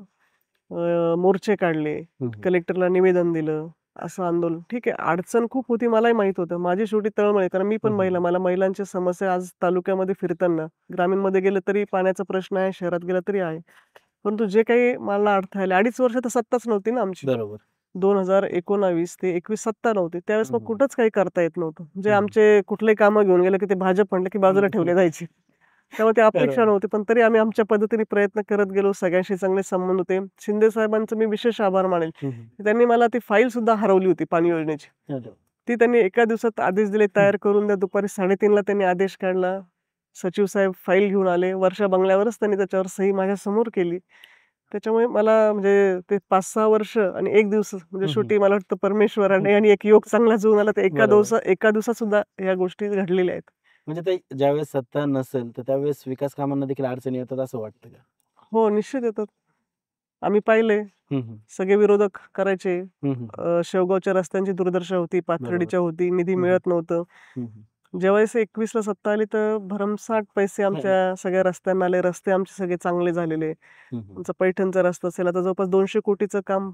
मोर्चे काढले, कलेक्टरला निवेदन दिलं, असं आंदोलन. ठीक आहे, अडचण खूप होती मलाही माहीत होतं. माझी शेवटी तळमळ आहे, कारण मी पण महिला. मला महिलांच्या समस्या आज तालुक्यामध्ये फिरताना, ग्रामीणमध्ये गेलं तरी पाण्याचा प्रश्न आहे, शहरात गेलं तरी आहे. परंतु जे काही मला अडथळे आले, 2.5 वर्ष तर सत्ताच नव्हती ना आमची. बरोबर. 2019 ते 21 सत्ता नव्हती. त्यावेळेस मग कुठंच काही करता येत नव्हतं. जे हं. आमचे कुठलेही कामं घेऊन गेले, की ते भाजप म्हणलं, की बाजूला ठेवले जायचे. त्यामुळे ते अपेक्षा बरोबर. नव्हती. पण तरी आम्ही आमच्या पद्धतीने प्रयत्न करत गेलो. सगळ्यांशी चांगले संबंध होते. शिंदे साहेबांचं मी विशेष आभार मानेल. त्यांनी मला ती फाईल सुद्धा हरवली होती पाणी योजनेची. ती त्यांनी एका दिवसात आदेश दिले तयार करून द्या. दुपारी 3:30ला त्यांनी आदेश काढला. सचिव साहेब फाईल घेऊन आले. वर्षा बंगल्यावरच त्यांनी त्याच्यावर सही माझ्यासमोर केली. त्याच्यामुळे मला म्हणजे ते 5-6 वर्ष आणि 1 दिवस म्हणजे शेवटी मला वाटतं परमेश्वराने आणि एक योग चांगला जुळून आला, तर बरोबर. एका दिवसात सुद्धा या गोष्टी घडलेल्या आहेत. म्हणजे ते ज्यावेळेस सत्ता नसेल, तर त्यावेळेस विकास कामांना देखील अडचणी येतात असं वाटतं का? हो, निश्चित येतात. आम्ही पाहिले. सगळे विरोधक करायचे. शेवगावच्या रस्त्यांची दुर्दशा होती, पाथर्डीच्या होती, निधी मिळत नव्हतं. ज्यावेळेस 21ला सत्ता आली तर भरमसाठ पैसे आमच्या सगळ्या रस्त्यांना आले. रस्ते आमचे सगळे चांगले झालेले. आमचा पैठणचा रस्ता असेल, आता जवळपास 200 कोटीचं काम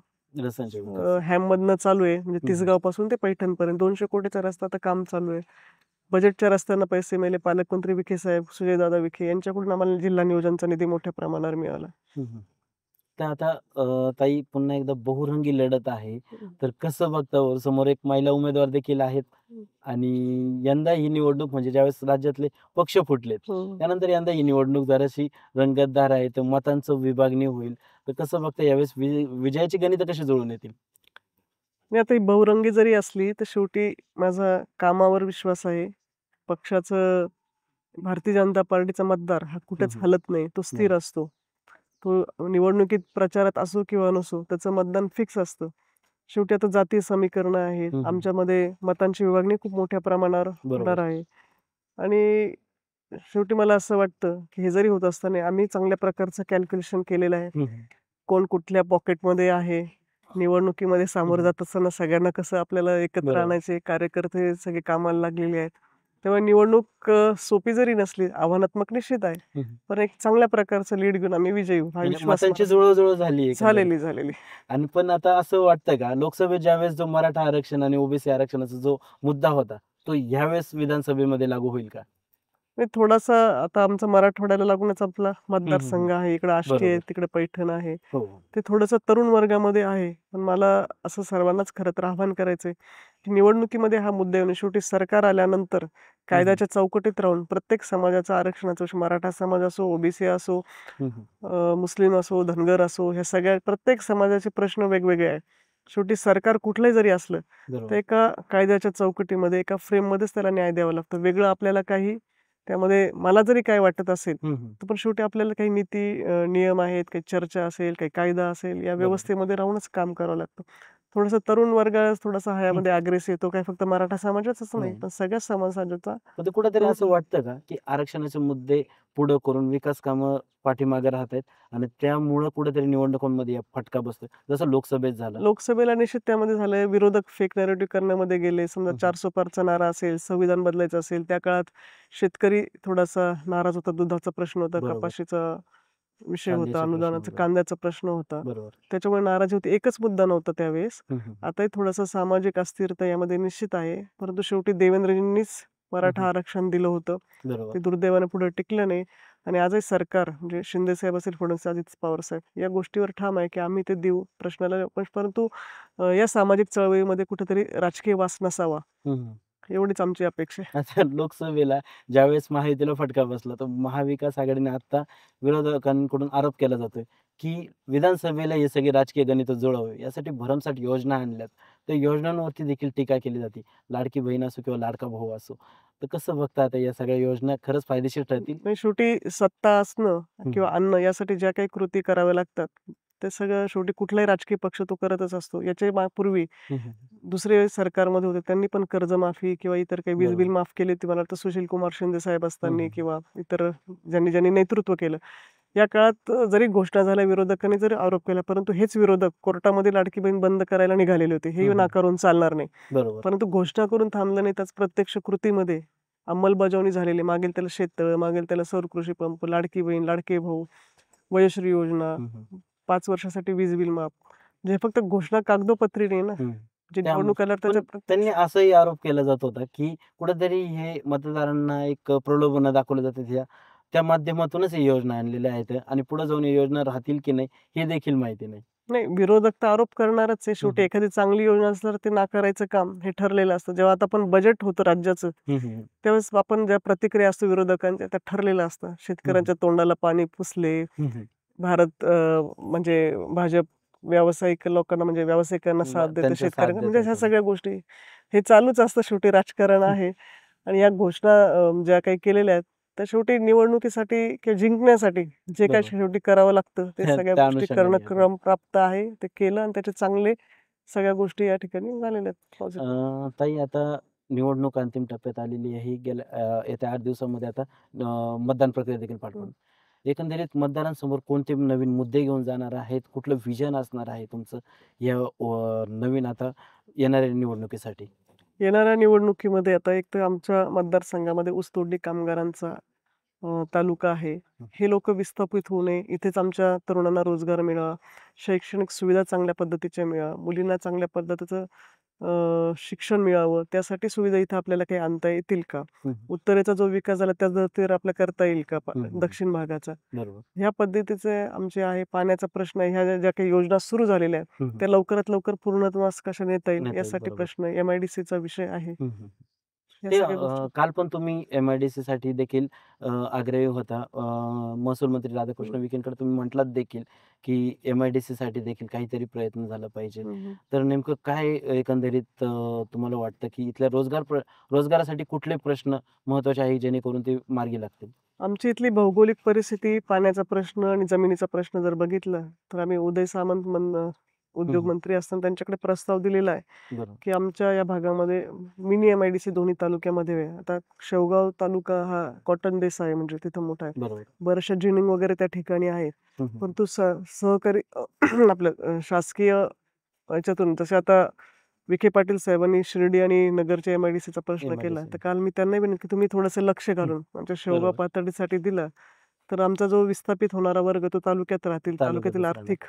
हॅममधनं चालू आहे. म्हणजे तिसगावपासून ते पैठणपर्यंत 200 कोटीचा रस्ता आता काम चालू आहे. बजेटच्या रस्त्यांना पैसे मिळाले. पालकमंत्री विखे साहेब, सुजयदादा विखे यांच्याकडून आम्हाला जिल्हा नियोजनचा निधी मोठ्या प्रमाणावर मिळाला. तर आता ताई पुन्हा एकदा बहुरंगी लढत आहे. तर कसं बघता हो? समोर एक महिला उमेदवार देखील आहेत आणि यंदा ही निवडणूक म्हणजे ज्यावेळेस राज्यातले पक्ष फुटलेत, त्यानंतर यंदा ही निवडणूक जराशी रंगतदार आहे. तर मतांचं विभागणी होईल. तर कसं बघता यावेळेस विजयाची गणितं कशी जुळून येतील? आणि आता ही बहुरंगी जरी असली तर शेवटी माझा कामावर विश्वास आहे. पक्षाचं भारतीय जनता पार्टीचा मतदार हा कुठेच हलत नाही. तो स्थिर असतो. तो निवडणुकीत प्रचारात असो किंवा नसो त्याचं मतदान फिक्स असतं. शेवटी आता जातीय समीकरणं आहेत. हं, हं. आमच्यामध्ये मतांची विभागणी खूप मोठ्या प्रमाणावर बरोबर. होणार आहे आणि शेवटी मला असं वाटतं, की हे जरी होत असताना आम्ही चांगल्या प्रकारचं कॅल्क्युलेशन केलेलं आहे. हं, हं. कोण कुठल्या पॉकेटमध्ये आहे, निवडणुकीमध्ये सामोरं जात असताना सगळ्यांना कसं आपल्याला एकत्र बरोबर. आणायचे, कार्यकर्ते सगळे कामाला लागलेले आहेत. तेव्हा निवडणूक सोपी जरी नसली, आव्हानात्मक निश्चित आहे. हं, हं. पण एक चांगल्या प्रकारचं लीड घेऊन आम्ही विजयी होऊ हा म्हणजे विश्वास मतांची मला जुळवाजुळव झाली एकंदरीत. झालेली. आणि पण आता असं वाटतं का, लोकसभेत ज्यावेळेस जो मराठा आरक्षण आणि ओबीसी आरक्षणाचा जो मुद्दा होता, तो ह्यावेळेस विधानसभेमध्ये लागू होईल का? नाही थोडासा आता आमचा मराठवाड्याला लागूनच आपला हं, हं, हं. मतदारसंघ आहे. इकडे आष्टी आहे, बरोबर. तिकडे पैठण आहे. हो. ते थोडंसं तरुण वर्गामध्ये आहे. पण मला असं सर्वांनाच खरं तर आवाहन करायचंय, की निवडणुकीमध्ये हा मुद्दा येऊन शेवटी सरकार आल्यानंतर हं, हं. कायद्याच्या चौकटीत राहून प्रत्येक समाजाचं आरक्षणाचं मराठा समाज असो, ओबीसी असो, हं, हं. मुस्लिम असो, धनगर असो, ह्या सगळ्या प्रत्येक समाजाचे प्रश्न वेगवेगळे आहेत. शेवटी सरकार कुठलंही जरी असलं, तर बरोबर. एका कायद्याच्या चौकटीमध्ये, एका फ्रेममध्येच त्याला न्याय द्यावा लागतो. वेगळं आपल्याला काही त्यामध्ये मला जरी काय वाटत असेल, हं, हं. तर पण शेवटी आपल्याला काही नीती नियम आहेत, काही चर्चा असेल, काही कायदा असेल, या बरोबर. व्यवस्थेमध्ये राहूनच काम करावं लागतं. थोडंसं तरुण वर्ग थोडासा हं. ह्यामध्ये अग्रेसिव्ह येतो. काही फक्त मराठा समाजाचाच नाही, नाही. पण सगळ्याच समाजाचा पण ते कुठेतरी असं वाटतं का, की आरक्षणाचे मुद्दे पुढं करून विकास कामं पाठीमागे राहत आहेत आणि त्यामुळं कुठेतरी निवडणुकांमध्ये फटका बसतोय. जसं लोकसभेत झालं. लोकसभेला निश्चित त्यामध्ये झालंय. विरोधक फेक नॅरेटिव्ह करण्यामध्ये गेले. समजा हं, हं. 400 पारचा नारा असेल, संविधान बदलायचं असेल, त्या काळात शेतकरी थोडासा नाराज होता. दुधाचा प्रश्न होता, बरोबर. कपाशीचा विषय होता, कांद्याचे प्रश्न अनुदानाचा, वगैरे. कांद्याचा प्रश्न होता. बरोबर. त्याच्यामुळे नाराजी होती. एकच मुद्दा नव्हता त्यावेळेस. हं, हं. आताही थोडंसं सामाजिक अस्थिरता यामध्ये निश्चित आहे. परंतु शेवटी देवेंद्रजींनीच हं, मराठा हं. आरक्षण दिलं होतं. बरोबर. ते दुर्दैवाने पुढे टिकलं नाही आणि आजही सरकार म्हणजे शिंदे साहेब असेल, फडणवीस, अजित पवार साहेब या गोष्टीवर ठाम आहे, की आम्ही ते देऊ प्रश्नाला परंतु या सामाजिक चळवळीमध्ये कुठेतरी राजकीय वास नसावा, हं, हं. एवढीच आमची अपेक्षा आहे. आता लोकसभेला ज्यावेळेस महायुतीला फटका बसला, तर महाविकास आघाडीने आता विरोधकांकडून आरोप केला जातोय, की विधानसभेला हे सगळे राजकीय गणितं जुळवावे यासाठी भरमसाठ योजना आणल्यात. त्या योजनांवरती देखील टीका केली जाते. लाडकी बहीण असो किंवा लाडका भाऊ असो. तर कसं बघता आता या सगळ्या योजना खरंच फायदेशीर ठरतील? नाही शेवटी सत्ता असणं हं, किंवा आणणं यासाठी ज्या काही कृती कराव्या लागतात, ते सगळं शेवटी कुठलाही राजकीय पक्ष तो करतच असतो. याच्या पूर्वी हं, हं. दुसरे सरकारमध्ये होते त्यांनी पण कर्जमाफी किंवा इतर काही वीज बिल बरोबर. माफ केली होती. मला वाटतं सुशीलकुमार शिंदे साहेब हं, असताना हं. किंवा इतर ज्यांनी नेतृत्व केलं. या काळात जरी घोषणा झाल्या, विरोधकांनी जरी आरोप केला, परंतु हेच विरोधक कोर्टामध्ये लाडकी बहीण बंद करायला निघालेले होते. हं, हेही हं. नाकारून चालणार नाही. बरोबर. परंतु घोषणा करून थांबलं नाही, त्याच प्रत्यक्ष कृतीमध्ये अंमलबजावणी झालेली. मागेल त्याला शेततळं, मागेल त्याला सौर कृषी पंप, लाडकी बहीण, लाडके भाऊ, वयोश्री योजना, हं, हं. 5 वर्षासाठी वीज बिल माफ. म्हणजे फक्त घोषणा कागदोपत्री नाही ना, हं. जे त्यामुळे निवडणूक आल्यावर पण त्याच्या त्यांनी प्रत्यक्ष असाही आरोप केला जात होता, की कुठेतरी हे मतदारांना एक प्रलोभनं दाखवली जातात त्या माध्यमातूनच ही योजना आणलेल्या आहेत आणि पुढे जाऊन ही योजना राहतील की नाही हे देखील माहिती नाही. नाही, विरोधक तर आरोप करणारच आहे. हं, शेवटी हं. एखादी चांगली योजना असल्यावर ते नाकारायचं काम हे ठरलेलं असतं. जेव्हा आता आपण बजेट होतं राज्याचं, हं, हं. त्यावेळेस आपण ज्या प्रतिक्रिया असतो विरोधकांच्या त्या ठरलेल्या असतात. हं, हं. शेतकऱ्यांच्या तोंडाला पाणी पुसले, हं, हं. भारत म्हणजे भाजप व्यावसायिक लोकांना म्हणजे व्यावसायिकांना साथ देते, त्यांचा साथ शेतकऱ्यांना म्हणजे देत ह्या आहेत. सगळ्या गोष्टी हे चालूच असतं. शेवटी राजकारण हं. आहे आणि या घोषणा ज्या काही केलेल्या आहेत, त्या शेवटी निवडणुकीसाठी किंवा जिंकण्यासाठी जे काही बरोबर. शेवटी करावं लागतं, ते सगळ्या त्या गोष्टी करणं अनुषंगाने आपण क्रमप्राप्त आहे. ते केलं आणि त्याचे चांगले सगळ्या गोष्टी या ठिकाणी झालेल्या आहेत पॉझिटिव्ह. ताई आता निवडणूक अंतिम टप्प्यात आलेली आहे. गेल्या येत्या 8 दिवसामध्ये आता मतदान प्रक्रिया देखील पार पडेल. एकंदरीत मतदारांसमोर कोणते नवीन मुद्दे घेऊन जाणार आहेत? कुठलं व्हिजन असणार आहे तुमचं या नवीन आता येणाऱ्या निवडणुकीसाठी? येणाऱ्या निवडणुकीमध्ये आता एक तर आमच्या मतदारसंघामध्ये ऊसतोडणी कामगारांचा तालुका आहे. हं. हे लोकं विस्थापित होऊ नये, इथेच आमच्या तरुणांना रोजगार मिळावा, शैक्षणिक सुविधा चांगल्या पद्धतीच्या मिळावा, मुलींना चांगल्या पद्धतीचं शिक्षण मिळावं, त्यासाठी सुविधा इथं आपल्याला काही आणता येतील का? हं, उत्तरेचा जो विकास झाला त्या धर्तीवर आपला करता येईल का हं, हं. दक्षिण भागाचा? बरोबर. ह्या पद्धतीचे आमचे आहे. पाण्याचा प्रश्न आहे. ह्या ज्या काही योजना सुरू झालेल्या आहेत, हं, हं. त्या लवकरात लवकर पूर्णत्वास कशा नेता येईल नेता येईल. यासाठी बरोबर. प्रश्न MIDCचा विषय आहे. हं, हं. या ते सगळ्या गोष्टी काल पण तुम्ही MIDCसाठी देखील आग्रही होता. महसूल मंत्री राधाकृष्ण विखेंकडे तुम्ही म्हटलात देखील, की MIDCसाठी देखील काहीतरी प्रयत्न झाला पाहिजे. हं, हं. तर नेमकं काय एकंदरीत तुम्हाला वाटतं, की इथल्या रोजगारासाठी कुठले प्रश्न महत्त्वाचे आहेत जेणेकरून ते मार्गी लागतील? आमची इथली भौगोलिक परिस्थिती, पाण्याचा प्रश्न आणि जमिनीचा प्रश्न जर बघितला, तर आम्ही उद्योगमंत्री असताना त्यांच्याकडे प्रस्ताव दिलेला आहे बरोबर. की आमच्या या भागामध्ये मिनी MIDC दोन्ही तालुक्यामध्ये आहे. आता शेवगाव तालुका हा कॉटन देश आहे, म्हणजे तिथं मोठा आहे. बरोबर. बऱ्याचशा जिनिंग वगैरे त्या ठिकाणी आहेत. हम्म. परंतु सहकारी आपलं शासकीय याच्यातून जसे आता विखे पाटील साहेबांनी शिर्डी आणि नगरच्या MIDCचा प्रश्न केला, MIDC. तर काल मी त्यांनाही विनंती की तुम्ही थोडंसं लक्ष घालून आमच्या शेवगाव बरोबर. पातळीसाठी दिला तर आमचा जो विस्थापित होणारा वर्ग तो तालुक्यात राहतील, तालुक्यातील तालुक्यातच आर्थिक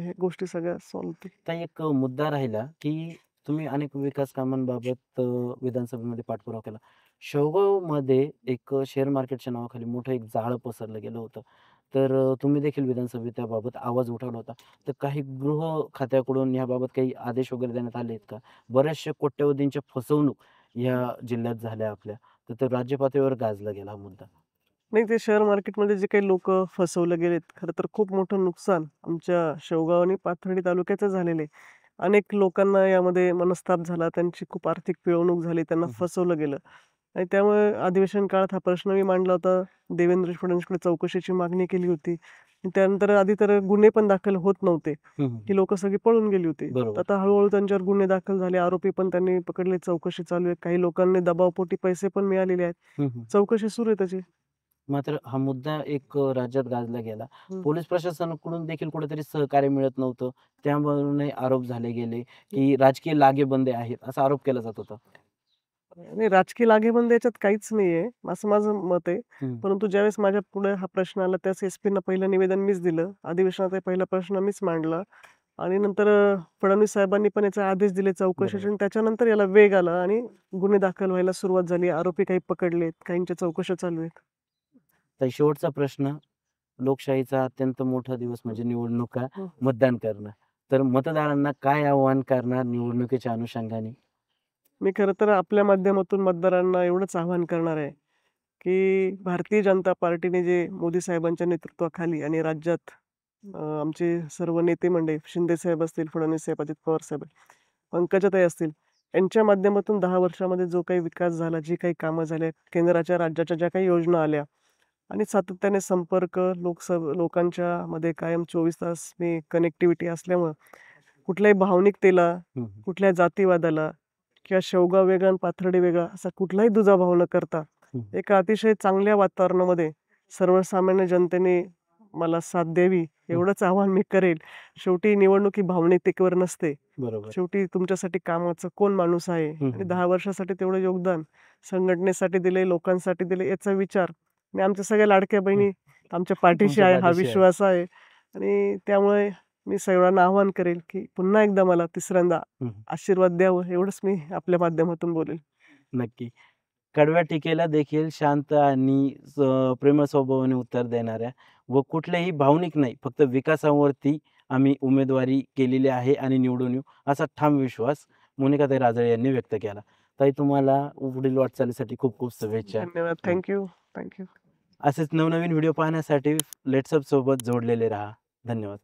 हे गोष्टी सगळ्या सॉल्व्ह होतील. आता एक मुद्दा राहिला की तुम्ही अनेक विकास कामांबाबत विधानसभेमध्ये पाठपुरावा केला. शेवगावमध्ये एक शेअर मार्केटच्या नावाखाली मोठं एक जाळं पसरलं गेलं होतं. तर तुम्ही देखील विधानसभेत त्याबाबत आवाज उठवला होता. तर काही गृह खात्याकडून याबाबत काही आदेश वगैरे देण्यात आले आहेत का? बऱ्याचशा कोट्यवधींच्या फसवणूक या जिल्ह्यात झाल्या आपल्या. तर ते राज्य पातळीवर गाजला गेला हा मुद्दा. नाही, ते शेअर मार्केटमध्ये जे काही लोकं फसवले गेलेत, खरं तर खूप मोठं नुकसान आमच्या शेवगाव आणि पाथर्डी तालुक्याचं झालेलं आहे. अनेक लोकांना यामध्ये मनस्ताप झाला, त्यांची खूप आर्थिक पिळवणूक झाली, त्यांना हं, हं. फसवलं गेलं आणि त्यामुळे अधिवेशन काळात हा प्रश्न मी मांडला होता. देवेंद्र फडणवीसकडे चौकशीची मागणी केली होती. आणि त्यानंतर आधी तर गुन्हे पण दाखल होत नव्हते. हं, हं. ही लोकं सगळी पळून गेली होती. तर बरोबर. आता हळू त्यांच्यावर गुन्हे दाखल झाले, आरोपी पण त्यांनी पकडले, चौकशी चालू आहे. काही लोकांनी दबावपोटी पैसे पण मिळालेले आहेत. हं, हं. चौकशी सुरू आहे त्याची. मात्र हा मुद्दा एक राज्यात गाजला गेला. हं. पोलीस प्रशासनाकडून देखील कुठेतरी सहकार्य मिळत नव्हतं. त्यावरूनही आरोप झाले गेले, की राजकीय लागेबंधे आहेत, असा आरोप केला जात होता. नाही, राजकीय लागेबंद याच्यात काहीच नाहीये, असं माझं मत आहे. हं. परंतु ज्यावेळेस माझ्या पुढे हा प्रश्न आला त्यावेळेस SP पहिलं निवेदन मीच दिलं. अधिवेशनाचा पहिला प्रश्न मीच मांडला आणि नंतर फडणवीस साहेबांनी पण याचे आदेश दिले चौकशीचे बरोबर. आणि त्याच्यानंतर याला वेग आला आणि गुन्हे दाखल व्हायला सुरुवात झाली. आरोपी काही पकडलेत, काहींच्या चौकशा चालू आहेत. तर शेवटचा प्रश्न, लोकशाहीचा अत्यंत मोठा दिवस म्हणजे निवडणुका, हं. मतदान करणं. तर मतदारांना काय आव्हान करणार निवडणुकीच्या अनुषंगाने? मी खरं तर आपल्या माध्यमातून मतदारांना एवढंच आवाहन करणार आहे, की भारतीय जनता पार्टीने जे मोदी साहेबांच्या नेतृत्वाखाली आणि राज्यात आमचे सर्व नेते मंडळी शिंदे साहेब असतील, फडणवीस साहेब, अजित पवार साहेब, पंकजाताई असतील, यांच्या माध्यमातून 10 वर्षामध्ये जो काही विकास झाला, जी काही कामं झाली, केंद्राच्या, राज्याच्या ज्या काही योजना आल्या आणि सातत्याने संपर्क लोकांच्या मध्ये कायम 24 तास मी कनेक्टिव्हिटी असल्यामुळं कुठल्याही भावनिकतेला, हं, हं. कुठल्या जातीवादाला किंवा शेवगाव वेगळा आणि पाथर्डी वेगळा असा कुठलाही दुजाभाव न करता हं. एका अतिशय चांगल्या वातावरणामध्ये सर्वसामान्य जनतेने मला साथ द्यावी एवढंच आवाहन मी करेल. शेवटी निवडणूक ही भावनिकतेवर नसते. बरोबर. शेवटी तुमच्यासाठी कामाचा कोण माणूस आहे हं, आणि हं. 10 वर्षासाठी तेवढं योगदान संघटनेसाठी दिले, लोकांसाठी दिले याचा विचार आणि आमच्या सगळ्या लाडक्या बहिणी आमच्या पाठीशी तुमच्या आहे हा पाठीशी आहे. विश्वास आहे आणि त्यामुळे मी सर्वांना आवाहन करेल की पुन्हा एकदा मला तिसऱ्यांदा हं, हं. आशीर्वाद द्यावं एवढंच मी आपल्या माध्यमातून बोलेल. नक्की. कडव्या टीकेला देखील शांत आणि प्रेमळ स्वभावाने उत्तर देणाऱ्या व कुठल्याही भावनिक नाही, फक्त विकासावरती आम्ही उमेदवारी केलेली आहे आणि निवडून येऊ, असा ठाम विश्वास मोनिकाताई राजळे यांनी व्यक्त केला. ताई, तुम्हाला पुढील वाटचालीसाठी खूप खूप शुभेच्छा. धन्यवाद. Thank you. असेच नवनवीन व्हिडिओ पाहण्यासाठी लेट्सअप सोबत जोडलेले राहा. धन्यवाद.